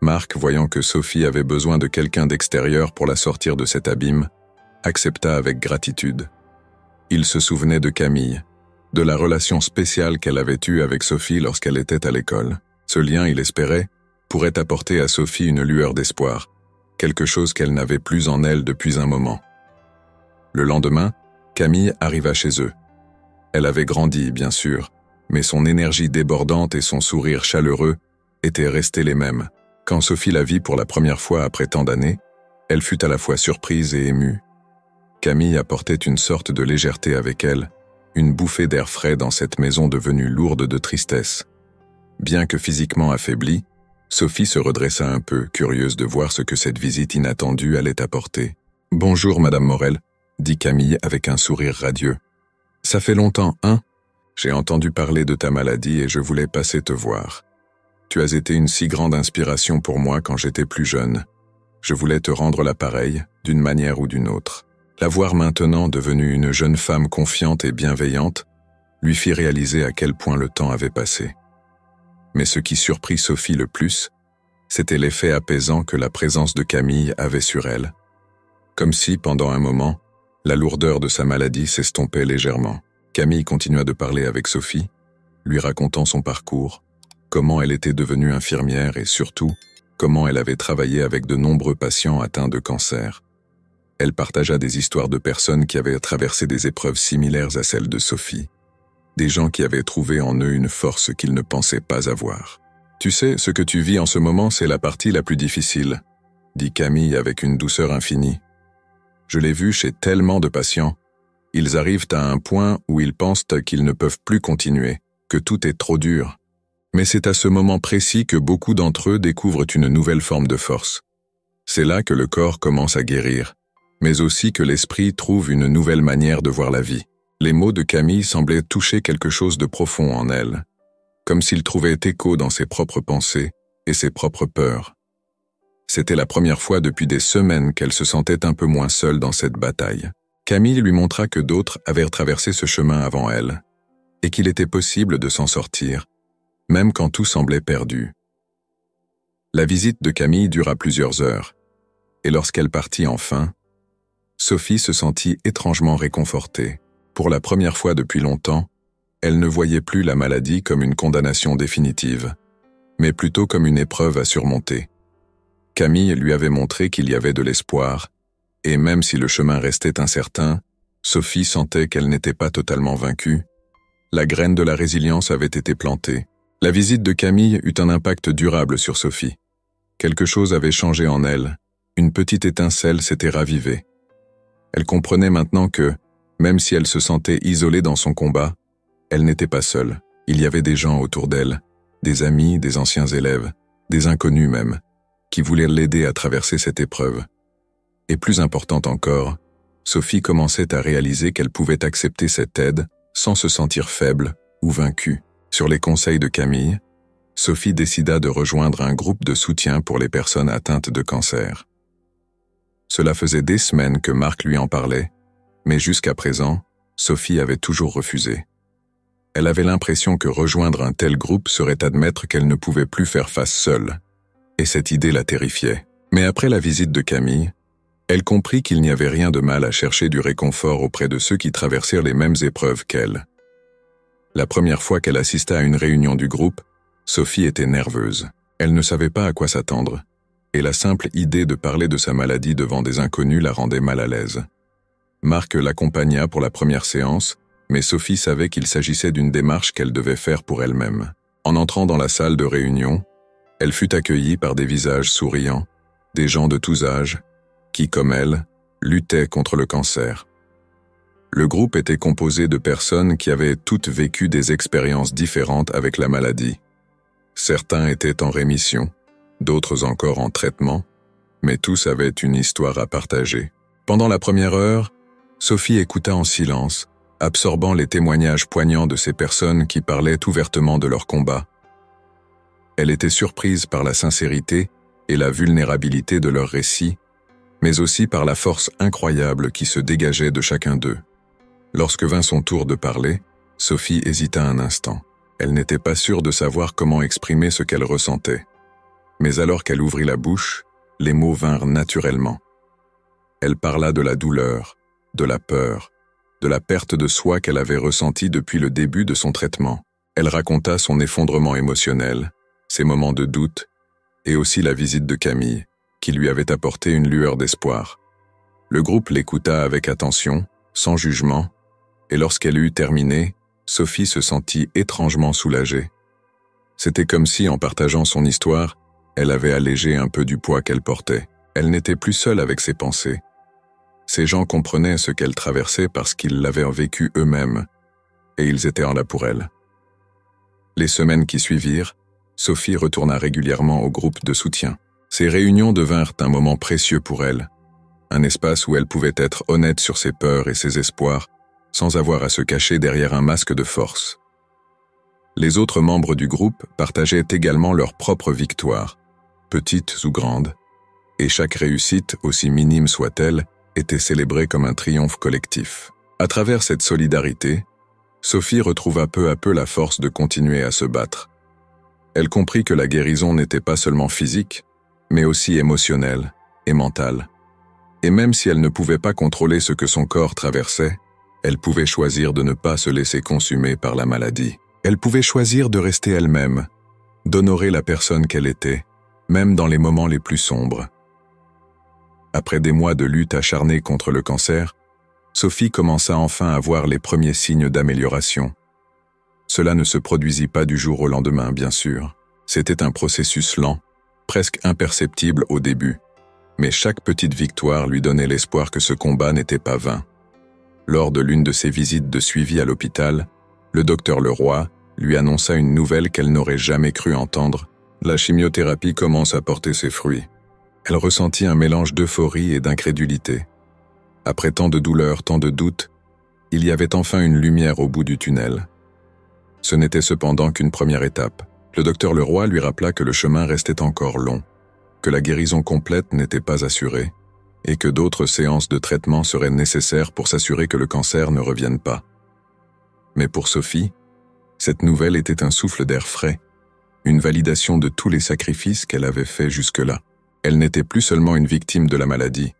Marc, voyant que Sophie avait besoin de quelqu'un d'extérieur pour la sortir de cet abîme, accepta avec gratitude. Il se souvenait de Camille, de la relation spéciale qu'elle avait eue avec Sophie lorsqu'elle était à l'école. Ce lien, il espérait, pourrait apporter à Sophie une lueur d'espoir, quelque chose qu'elle n'avait plus en elle depuis un moment. Le lendemain, Camille arriva chez eux. Elle avait grandi, bien sûr, mais son énergie débordante et son sourire chaleureux étaient restés les mêmes. Quand Sophie la vit pour la première fois après tant d'années, elle fut à la fois surprise et émue. Camille apportait une sorte de légèreté avec elle, une bouffée d'air frais dans cette maison devenue lourde de tristesse. Bien que physiquement affaiblie, Sophie se redressa un peu, curieuse de voir ce que cette visite inattendue allait apporter. « Bonjour, Madame Morel », dit Camille avec un sourire radieux. « Ça fait longtemps, hein ? J'ai entendu parler de ta maladie et je voulais passer te voir. Tu as été une si grande inspiration pour moi quand j'étais plus jeune. Je voulais te rendre l'appareil, d'une manière ou d'une autre. La voir maintenant devenue une jeune femme confiante et bienveillante lui fit réaliser à quel point le temps avait passé. Mais ce qui surprit Sophie le plus, c'était l'effet apaisant que la présence de Camille avait sur elle. Comme si, pendant un moment, la lourdeur de sa maladie s'estompait légèrement. Camille continua de parler avec Sophie, lui racontant son parcours, comment elle était devenue infirmière et surtout, comment elle avait travaillé avec de nombreux patients atteints de cancer. Elle partagea des histoires de personnes qui avaient traversé des épreuves similaires à celles de Sophie. Des gens qui avaient trouvé en eux une force qu'ils ne pensaient pas avoir. « Tu sais, ce que tu vis en ce moment, c'est la partie la plus difficile, » dit Camille avec une douceur infinie. « Je l'ai vu chez tellement de patients. Ils arrivent à un point où ils pensent qu'ils ne peuvent plus continuer, que tout est trop dur. Mais c'est à ce moment précis que beaucoup d'entre eux découvrent une nouvelle forme de force. C'est là que le corps commence à guérir, mais aussi que l'esprit trouve une nouvelle manière de voir la vie. Les mots de Camille semblaient toucher quelque chose de profond en elle, comme s'ils trouvaient écho dans ses propres pensées et ses propres peurs. C'était la première fois depuis des semaines qu'elle se sentait un peu moins seule dans cette bataille. Camille lui montra que d'autres avaient traversé ce chemin avant elle, et qu'il était possible de s'en sortir, même quand tout semblait perdu. La visite de Camille dura plusieurs heures, et lorsqu'elle partit enfin, Sophie se sentit étrangement réconfortée. Pour la première fois depuis longtemps, elle ne voyait plus la maladie comme une condamnation définitive, mais plutôt comme une épreuve à surmonter. Camille lui avait montré qu'il y avait de l'espoir, et même si le chemin restait incertain, Sophie sentait qu'elle n'était pas totalement vaincue. La graine de la résilience avait été plantée. La visite de Camille eut un impact durable sur Sophie. Quelque chose avait changé en elle, une petite étincelle s'était ravivée. Elle comprenait maintenant que, même si elle se sentait isolée dans son combat, elle n'était pas seule. Il y avait des gens autour d'elle, des amis, des anciens élèves, des inconnus même, qui voulaient l'aider à traverser cette épreuve. Et plus important encore, Sophie commençait à réaliser qu'elle pouvait accepter cette aide sans se sentir faible ou vaincue. Sur les conseils de Camille, Sophie décida de rejoindre un groupe de soutien pour les personnes atteintes de cancer. Cela faisait des semaines que Marc lui en parlait, mais jusqu'à présent, Sophie avait toujours refusé. Elle avait l'impression que rejoindre un tel groupe serait admettre qu'elle ne pouvait plus faire face seule, et cette idée la terrifiait. Mais après la visite de Camille, elle comprit qu'il n'y avait rien de mal à chercher du réconfort auprès de ceux qui traversèrent les mêmes épreuves qu'elle. La première fois qu'elle assista à une réunion du groupe, Sophie était nerveuse. Elle ne savait pas à quoi s'attendre, et la simple idée de parler de sa maladie devant des inconnus la rendait mal à l'aise. Marc l'accompagna pour la première séance, mais Sophie savait qu'il s'agissait d'une démarche qu'elle devait faire pour elle-même. En entrant dans la salle de réunion, elle fut accueillie par des visages souriants, des gens de tous âges, qui, comme elle, luttaient contre le cancer. Le groupe était composé de personnes qui avaient toutes vécu des expériences différentes avec la maladie. Certains étaient en rémission, d'autres encore en traitement, mais tous avaient une histoire à partager. Pendant la première heure, Sophie écouta en silence, absorbant les témoignages poignants de ces personnes qui parlaient ouvertement de leur combat. Elle était surprise par la sincérité et la vulnérabilité de leurs récits, mais aussi par la force incroyable qui se dégageait de chacun d'eux. Lorsque vint son tour de parler, Sophie hésita un instant. Elle n'était pas sûre de savoir comment exprimer ce qu'elle ressentait. Mais alors qu'elle ouvrit la bouche, les mots vinrent naturellement. Elle parla de la douleur, de la peur, de la perte de soi qu'elle avait ressentie depuis le début de son traitement. Elle raconta son effondrement émotionnel, ses moments de doute, et aussi la visite de Camille, qui lui avait apporté une lueur d'espoir. Le groupe l'écouta avec attention, sans jugement, et lorsqu'elle eut terminé, Sophie se sentit étrangement soulagée. C'était comme si, en partageant son histoire, elle avait allégé un peu du poids qu'elle portait. Elle n'était plus seule avec ses pensées. Ces gens comprenaient ce qu'elle traversait parce qu'ils l'avaient vécu eux-mêmes, et ils étaient en là pour elle. Les semaines qui suivirent, Sophie retourna régulièrement au groupe de soutien. Ces réunions devinrent un moment précieux pour elle, un espace où elle pouvait être honnête sur ses peurs et ses espoirs, sans avoir à se cacher derrière un masque de force. Les autres membres du groupe partageaient également leurs propres victoires, petites ou grandes, et chaque réussite, aussi minime soit-elle, était célébrée comme un triomphe collectif. À travers cette solidarité, Sophie retrouva peu à peu la force de continuer à se battre. Elle comprit que la guérison n'était pas seulement physique, mais aussi émotionnelle et mentale. Et même si elle ne pouvait pas contrôler ce que son corps traversait, elle pouvait choisir de ne pas se laisser consumer par la maladie. Elle pouvait choisir de rester elle-même, d'honorer la personne qu'elle était, même dans les moments les plus sombres. Après des mois de lutte acharnée contre le cancer, Sophie commença enfin à voir les premiers signes d'amélioration. Cela ne se produisit pas du jour au lendemain, bien sûr. C'était un processus lent, presque imperceptible au début, mais chaque petite victoire lui donnait l'espoir que ce combat n'était pas vain. Lors de l'une de ses visites de suivi à l'hôpital, le docteur Leroy lui annonça une nouvelle qu'elle n'aurait jamais cru entendre. La chimiothérapie commence à porter ses fruits. Elle ressentit un mélange d'euphorie et d'incrédulité. Après tant de douleurs, tant de doutes, il y avait enfin une lumière au bout du tunnel. Ce n'était cependant qu'une première étape. Le docteur Leroy lui rappela que le chemin restait encore long, que la guérison complète n'était pas assurée, et que d'autres séances de traitement seraient nécessaires pour s'assurer que le cancer ne revienne pas. Mais pour Sophie, cette nouvelle était un souffle d'air frais, une validation de tous les sacrifices qu'elle avait faits jusque-là. Elle n'était plus seulement une victime de la maladie,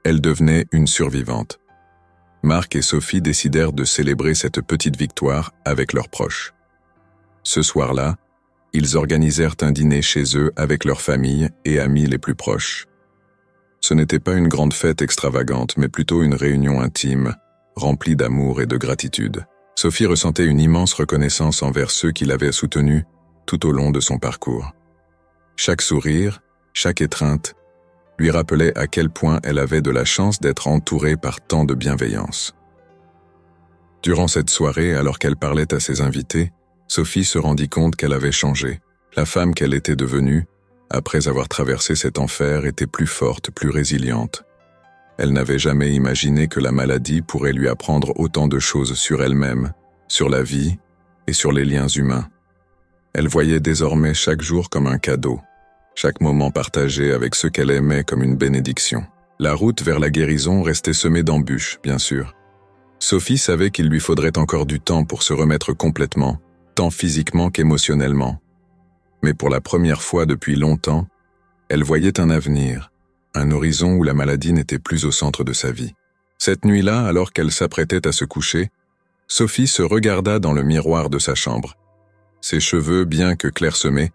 elle devenait une survivante. Marc et Sophie décidèrent de célébrer cette petite victoire avec leurs proches. Ce soir-là, ils organisèrent un dîner chez eux avec leurs familles et amis les plus proches. Ce n'était pas une grande fête extravagante, mais plutôt une réunion intime, remplie d'amour et de gratitude. Sophie ressentait une immense reconnaissance envers ceux qui l'avaient soutenue tout au long de son parcours. Chaque sourire, chaque étreinte, lui rappelait à quel point elle avait de la chance d'être entourée par tant de bienveillance. Durant cette soirée, alors qu'elle parlait à ses invités, Sophie se rendit compte qu'elle avait changé. La femme qu'elle était devenue, après avoir traversé cet enfer, était plus forte, plus résiliente. Elle n'avait jamais imaginé que la maladie pourrait lui apprendre autant de choses sur elle-même, sur la vie et sur les liens humains. Elle voyait désormais chaque jour comme un cadeau, chaque moment partagé avec ceux qu'elle aimait comme une bénédiction. La route vers la guérison restait semée d'embûches, bien sûr. Sophie savait qu'il lui faudrait encore du temps pour se remettre complètement, tant physiquement qu'émotionnellement. Mais pour la première fois depuis longtemps, elle voyait un avenir, un horizon où la maladie n'était plus au centre de sa vie. Cette nuit-là, alors qu'elle s'apprêtait à se coucher, Sophie se regarda dans le miroir de sa chambre. Ses cheveux, bien que clairsemés,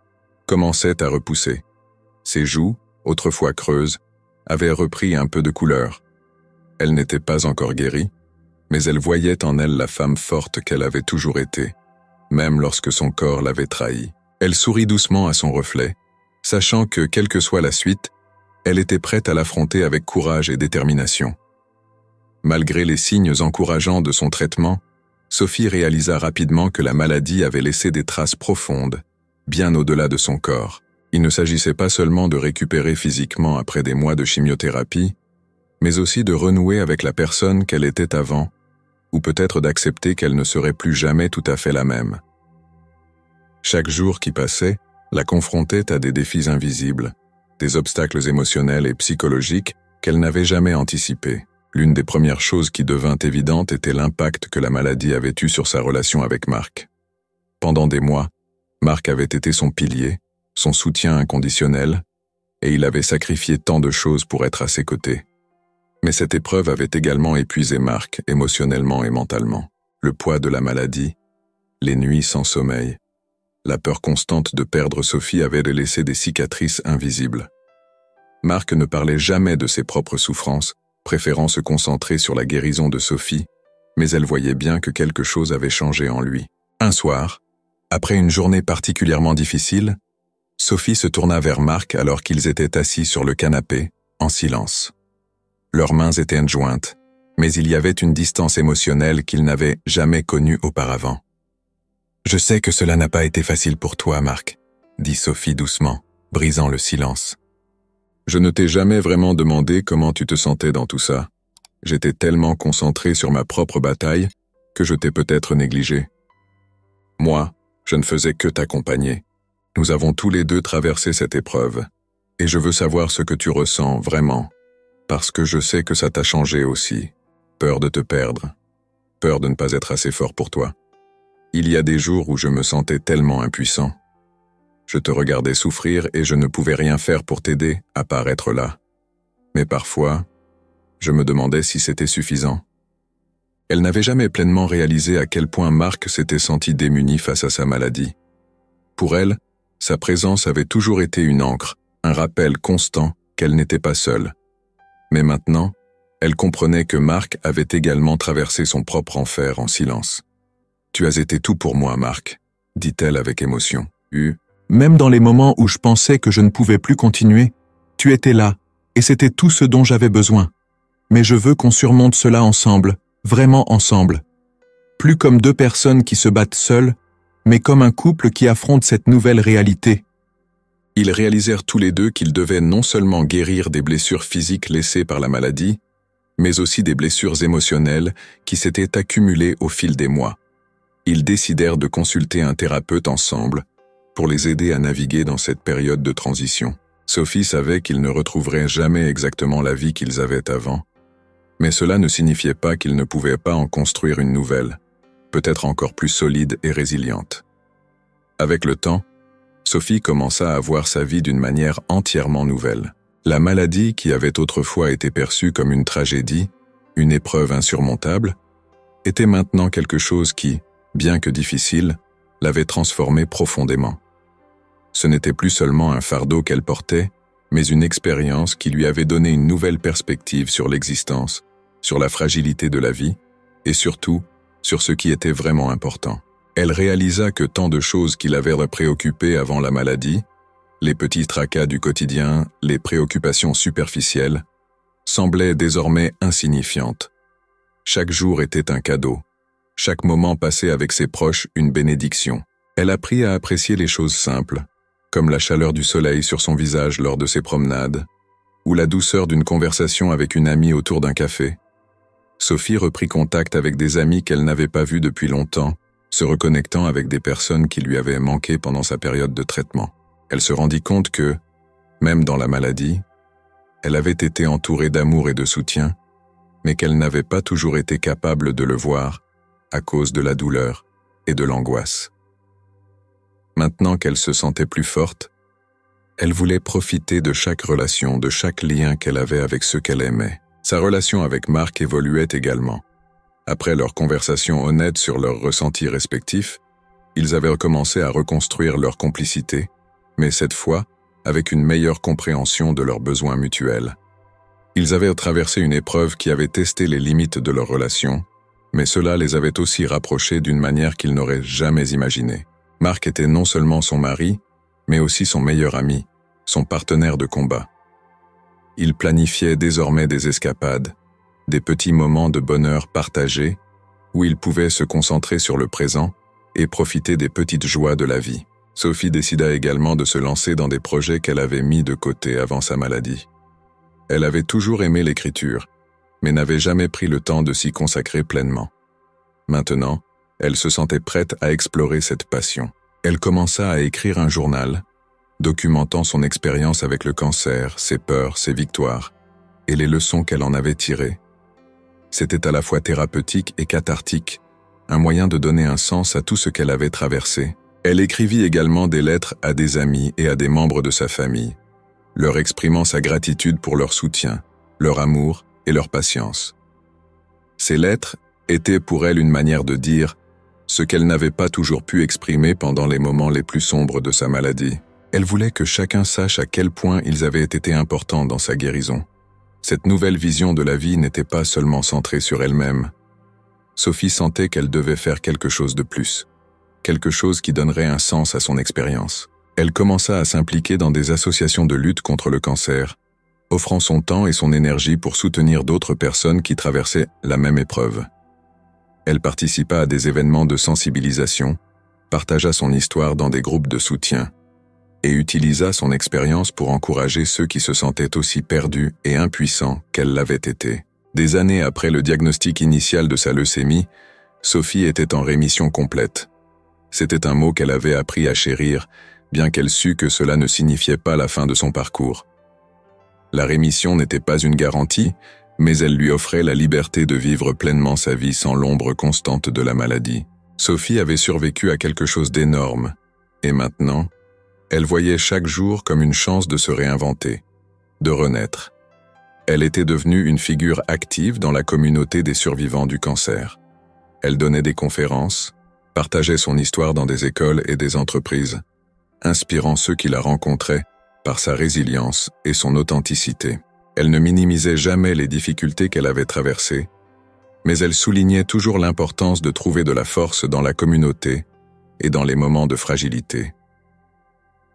commençaient à repousser. Ses joues, autrefois creuses, avaient repris un peu de couleur. Elle n'était pas encore guérie, mais elle voyait en elle la femme forte qu'elle avait toujours été, même lorsque son corps l'avait trahie. Elle sourit doucement à son reflet, sachant que, quelle que soit la suite, elle était prête à l'affronter avec courage et détermination. Malgré les signes encourageants de son traitement, Sophie réalisa rapidement que la maladie avait laissé des traces profondes, bien au-delà de son corps. Il ne s'agissait pas seulement de récupérer physiquement après des mois de chimiothérapie, mais aussi de renouer avec la personne qu'elle était avant, ou peut-être d'accepter qu'elle ne serait plus jamais tout à fait la même. Chaque jour qui passait la confrontait à des défis invisibles, des obstacles émotionnels et psychologiques qu'elle n'avait jamais anticipés. L'une des premières choses qui devint évidente était l'impact que la maladie avait eu sur sa relation avec Marc. Pendant des mois, Marc avait été son pilier, son soutien inconditionnel, et il avait sacrifié tant de choses pour être à ses côtés. Mais cette épreuve avait également épuisé Marc, émotionnellement et mentalement. Le poids de la maladie, les nuits sans sommeil, la peur constante de perdre Sophie avait laissé des cicatrices invisibles. Marc ne parlait jamais de ses propres souffrances, préférant se concentrer sur la guérison de Sophie, mais elle voyait bien que quelque chose avait changé en lui. Un soir, après une journée particulièrement difficile, Sophie se tourna vers Marc alors qu'ils étaient assis sur le canapé, en silence. Leurs mains étaient jointes, mais il y avait une distance émotionnelle qu'ils n'avaient jamais connue auparavant. « Je sais que cela n'a pas été facile pour toi, Marc, » dit Sophie doucement, brisant le silence. « Je ne t'ai jamais vraiment demandé comment tu te sentais dans tout ça. J'étais tellement concentré sur ma propre bataille que je t'ai peut-être négligé. Moi, je ne faisais que t'accompagner. Nous avons tous les deux traversé cette épreuve, et je veux savoir ce que tu ressens vraiment, parce que je sais que ça t'a changé aussi. Peur de te perdre, peur de ne pas être assez fort pour toi. Il y a des jours où je me sentais tellement impuissant. Je te regardais souffrir et je ne pouvais rien faire pour t'aider, à part être là. Mais parfois, je me demandais si c'était suffisant. » Elle n'avait jamais pleinement réalisé à quel point Marc s'était senti démuni face à sa maladie. Pour elle, sa présence avait toujours été une ancre, un rappel constant qu'elle n'était pas seule. Mais maintenant, elle comprenait que Marc avait également traversé son propre enfer en silence. « Tu as été tout pour moi, Marc, » dit-elle avec émotion. « Même dans les moments où je pensais que je ne pouvais plus continuer, tu étais là, et c'était tout ce dont j'avais besoin. Mais je veux qu'on surmonte cela ensemble, vraiment ensemble. Plus comme deux personnes qui se battent seules, mais comme un couple qui affronte cette nouvelle réalité. Ils réalisèrent tous les deux qu'ils devaient non seulement guérir des blessures physiques laissées par la maladie, mais aussi des blessures émotionnelles qui s'étaient accumulées au fil des mois. Ils décidèrent de consulter un thérapeute ensemble pour les aider à naviguer dans cette période de transition. Sophie savait qu'ils ne retrouveraient jamais exactement la vie qu'ils avaient avant, mais cela ne signifiait pas qu'ils ne pouvaient pas en construire une nouvelle, peut-être encore plus solide et résiliente. Avec le temps, Sophie commença à voir sa vie d'une manière entièrement nouvelle. La maladie, qui avait autrefois été perçue comme une tragédie, une épreuve insurmontable, était maintenant quelque chose qui, bien que difficile, l'avait transformée profondément. Ce n'était plus seulement un fardeau qu'elle portait, mais une expérience qui lui avait donné une nouvelle perspective sur l'existence, sur la fragilité de la vie, et surtout, sur ce qui était vraiment important. Elle réalisa que tant de choses qui l'avaient préoccupée avant la maladie, les petits tracas du quotidien, les préoccupations superficielles, semblaient désormais insignifiantes. Chaque jour était un cadeau, chaque moment passé avec ses proches une bénédiction. Elle apprit à apprécier les choses simples, comme la chaleur du soleil sur son visage lors de ses promenades, ou la douceur d'une conversation avec une amie autour d'un café. Sophie reprit contact avec des amis qu'elle n'avait pas vus depuis longtemps, se reconnectant avec des personnes qui lui avaient manqué pendant sa période de traitement. Elle se rendit compte que, même dans la maladie, elle avait été entourée d'amour et de soutien, mais qu'elle n'avait pas toujours été capable de le voir à cause de la douleur et de l'angoisse. Maintenant qu'elle se sentait plus forte, elle voulait profiter de chaque relation, de chaque lien qu'elle avait avec ceux qu'elle aimait. Sa relation avec Marc évoluait également. Après leur conversation honnête sur leurs ressentis respectifs, ils avaient recommencé à reconstruire leur complicité, mais cette fois avec une meilleure compréhension de leurs besoins mutuels. Ils avaient traversé une épreuve qui avait testé les limites de leur relation, mais cela les avait aussi rapprochés d'une manière qu'ils n'auraient jamais imaginée. Marc était non seulement son mari, mais aussi son meilleur ami, son partenaire de combat. Ils planifiaient désormais des escapades, des petits moments de bonheur partagés, où ils pouvaient se concentrer sur le présent et profiter des petites joies de la vie. Sophie décida également de se lancer dans des projets qu'elle avait mis de côté avant sa maladie. Elle avait toujours aimé l'écriture, mais n'avait jamais pris le temps de s'y consacrer pleinement. Maintenant, elle se sentait prête à explorer cette passion. Elle commença à écrire un journal, documentant son expérience avec le cancer, ses peurs, ses victoires, et les leçons qu'elle en avait tirées. C'était à la fois thérapeutique et cathartique, un moyen de donner un sens à tout ce qu'elle avait traversé. Elle écrivit également des lettres à des amis et à des membres de sa famille, leur exprimant sa gratitude pour leur soutien, leur amour et leur patience. Ces lettres étaient pour elle une manière de dire ce qu'elle n'avait pas toujours pu exprimer pendant les moments les plus sombres de sa maladie. Elle voulait que chacun sache à quel point ils avaient été importants dans sa guérison. Cette nouvelle vision de la vie n'était pas seulement centrée sur elle-même. Sophie sentait qu'elle devait faire quelque chose de plus, quelque chose qui donnerait un sens à son expérience. Elle commença à s'impliquer dans des associations de lutte contre le cancer, offrant son temps et son énergie pour soutenir d'autres personnes qui traversaient la même épreuve. Elle participa à des événements de sensibilisation, partagea son histoire dans des groupes de soutien, et utilisa son expérience pour encourager ceux qui se sentaient aussi perdus et impuissants qu'elle l'avait été. Des années après le diagnostic initial de sa leucémie, Sophie était en rémission complète. C'était un mot qu'elle avait appris à chérir, bien qu'elle sût que cela ne signifiait pas la fin de son parcours. La rémission n'était pas une garantie, mais elle lui offrait la liberté de vivre pleinement sa vie sans l'ombre constante de la maladie. Sophie avait survécu à quelque chose d'énorme, et maintenant, elle voyait chaque jour comme une chance de se réinventer, de renaître. Elle était devenue une figure active dans la communauté des survivants du cancer. Elle donnait des conférences, partageait son histoire dans des écoles et des entreprises, inspirant ceux qui la rencontraient par sa résilience et son authenticité. Elle ne minimisait jamais les difficultés qu'elle avait traversées, mais elle soulignait toujours l'importance de trouver de la force dans la communauté et dans les moments de fragilité.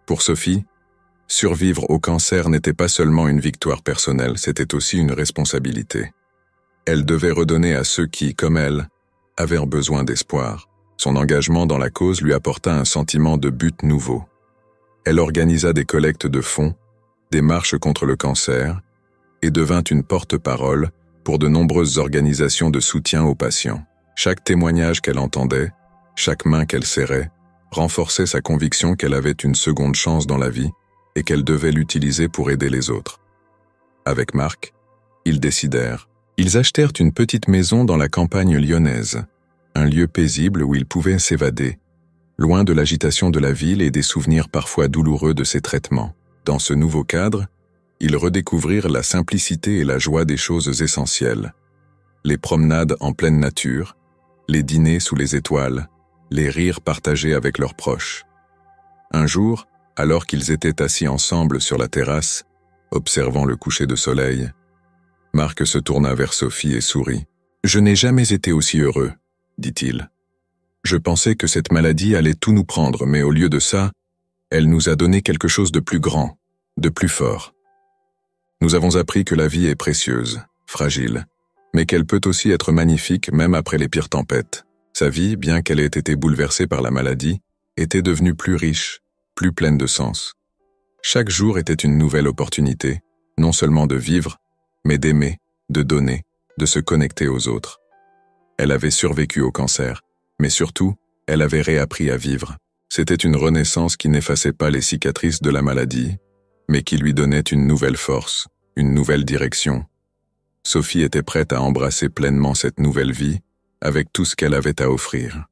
Pour Sophie, survivre au cancer n'était pas seulement une victoire personnelle, c'était aussi une responsabilité. Elle devait redonner à ceux qui, comme elle, avaient besoin d'espoir. Son engagement dans la cause lui apporta un sentiment de but nouveau. Elle organisa des collectes de fonds, des marches contre le cancer, et devint une porte-parole pour de nombreuses organisations de soutien aux patients. Chaque témoignage qu'elle entendait, chaque main qu'elle serrait, renforçait sa conviction qu'elle avait une seconde chance dans la vie et qu'elle devait l'utiliser pour aider les autres. Avec Marc, ils décidèrent. Ils achetèrent une petite maison dans la campagne lyonnaise, un lieu paisible où ils pouvaient s'évader, loin de l'agitation de la ville et des souvenirs parfois douloureux de ses traitements. Dans ce nouveau cadre, ils redécouvrirent la simplicité et la joie des choses essentielles. Les promenades en pleine nature, les dîners sous les étoiles, les rires partagés avec leurs proches. Un jour, alors qu'ils étaient assis ensemble sur la terrasse, observant le coucher de soleil, Marc se tourna vers Sophie et sourit. « Je n'ai jamais été aussi heureux, » dit-il. « Je pensais que cette maladie allait tout nous prendre, mais au lieu de ça, elle nous a donné quelque chose de plus grand, de plus fort. Nous avons appris que la vie est précieuse, fragile, mais qu'elle peut aussi être magnifique même après les pires tempêtes. Sa vie, bien qu'elle ait été bouleversée par la maladie, était devenue plus riche, plus pleine de sens. Chaque jour était une nouvelle opportunité, non seulement de vivre, mais d'aimer, de donner, de se connecter aux autres. Elle avait survécu au cancer, mais surtout, elle avait réappris à vivre. C'était une renaissance qui n'effaçait pas les cicatrices de la maladie, mais qui lui donnait une nouvelle force, une nouvelle direction. Sophie était prête à embrasser pleinement cette nouvelle vie, avec tout ce qu'elle avait à offrir.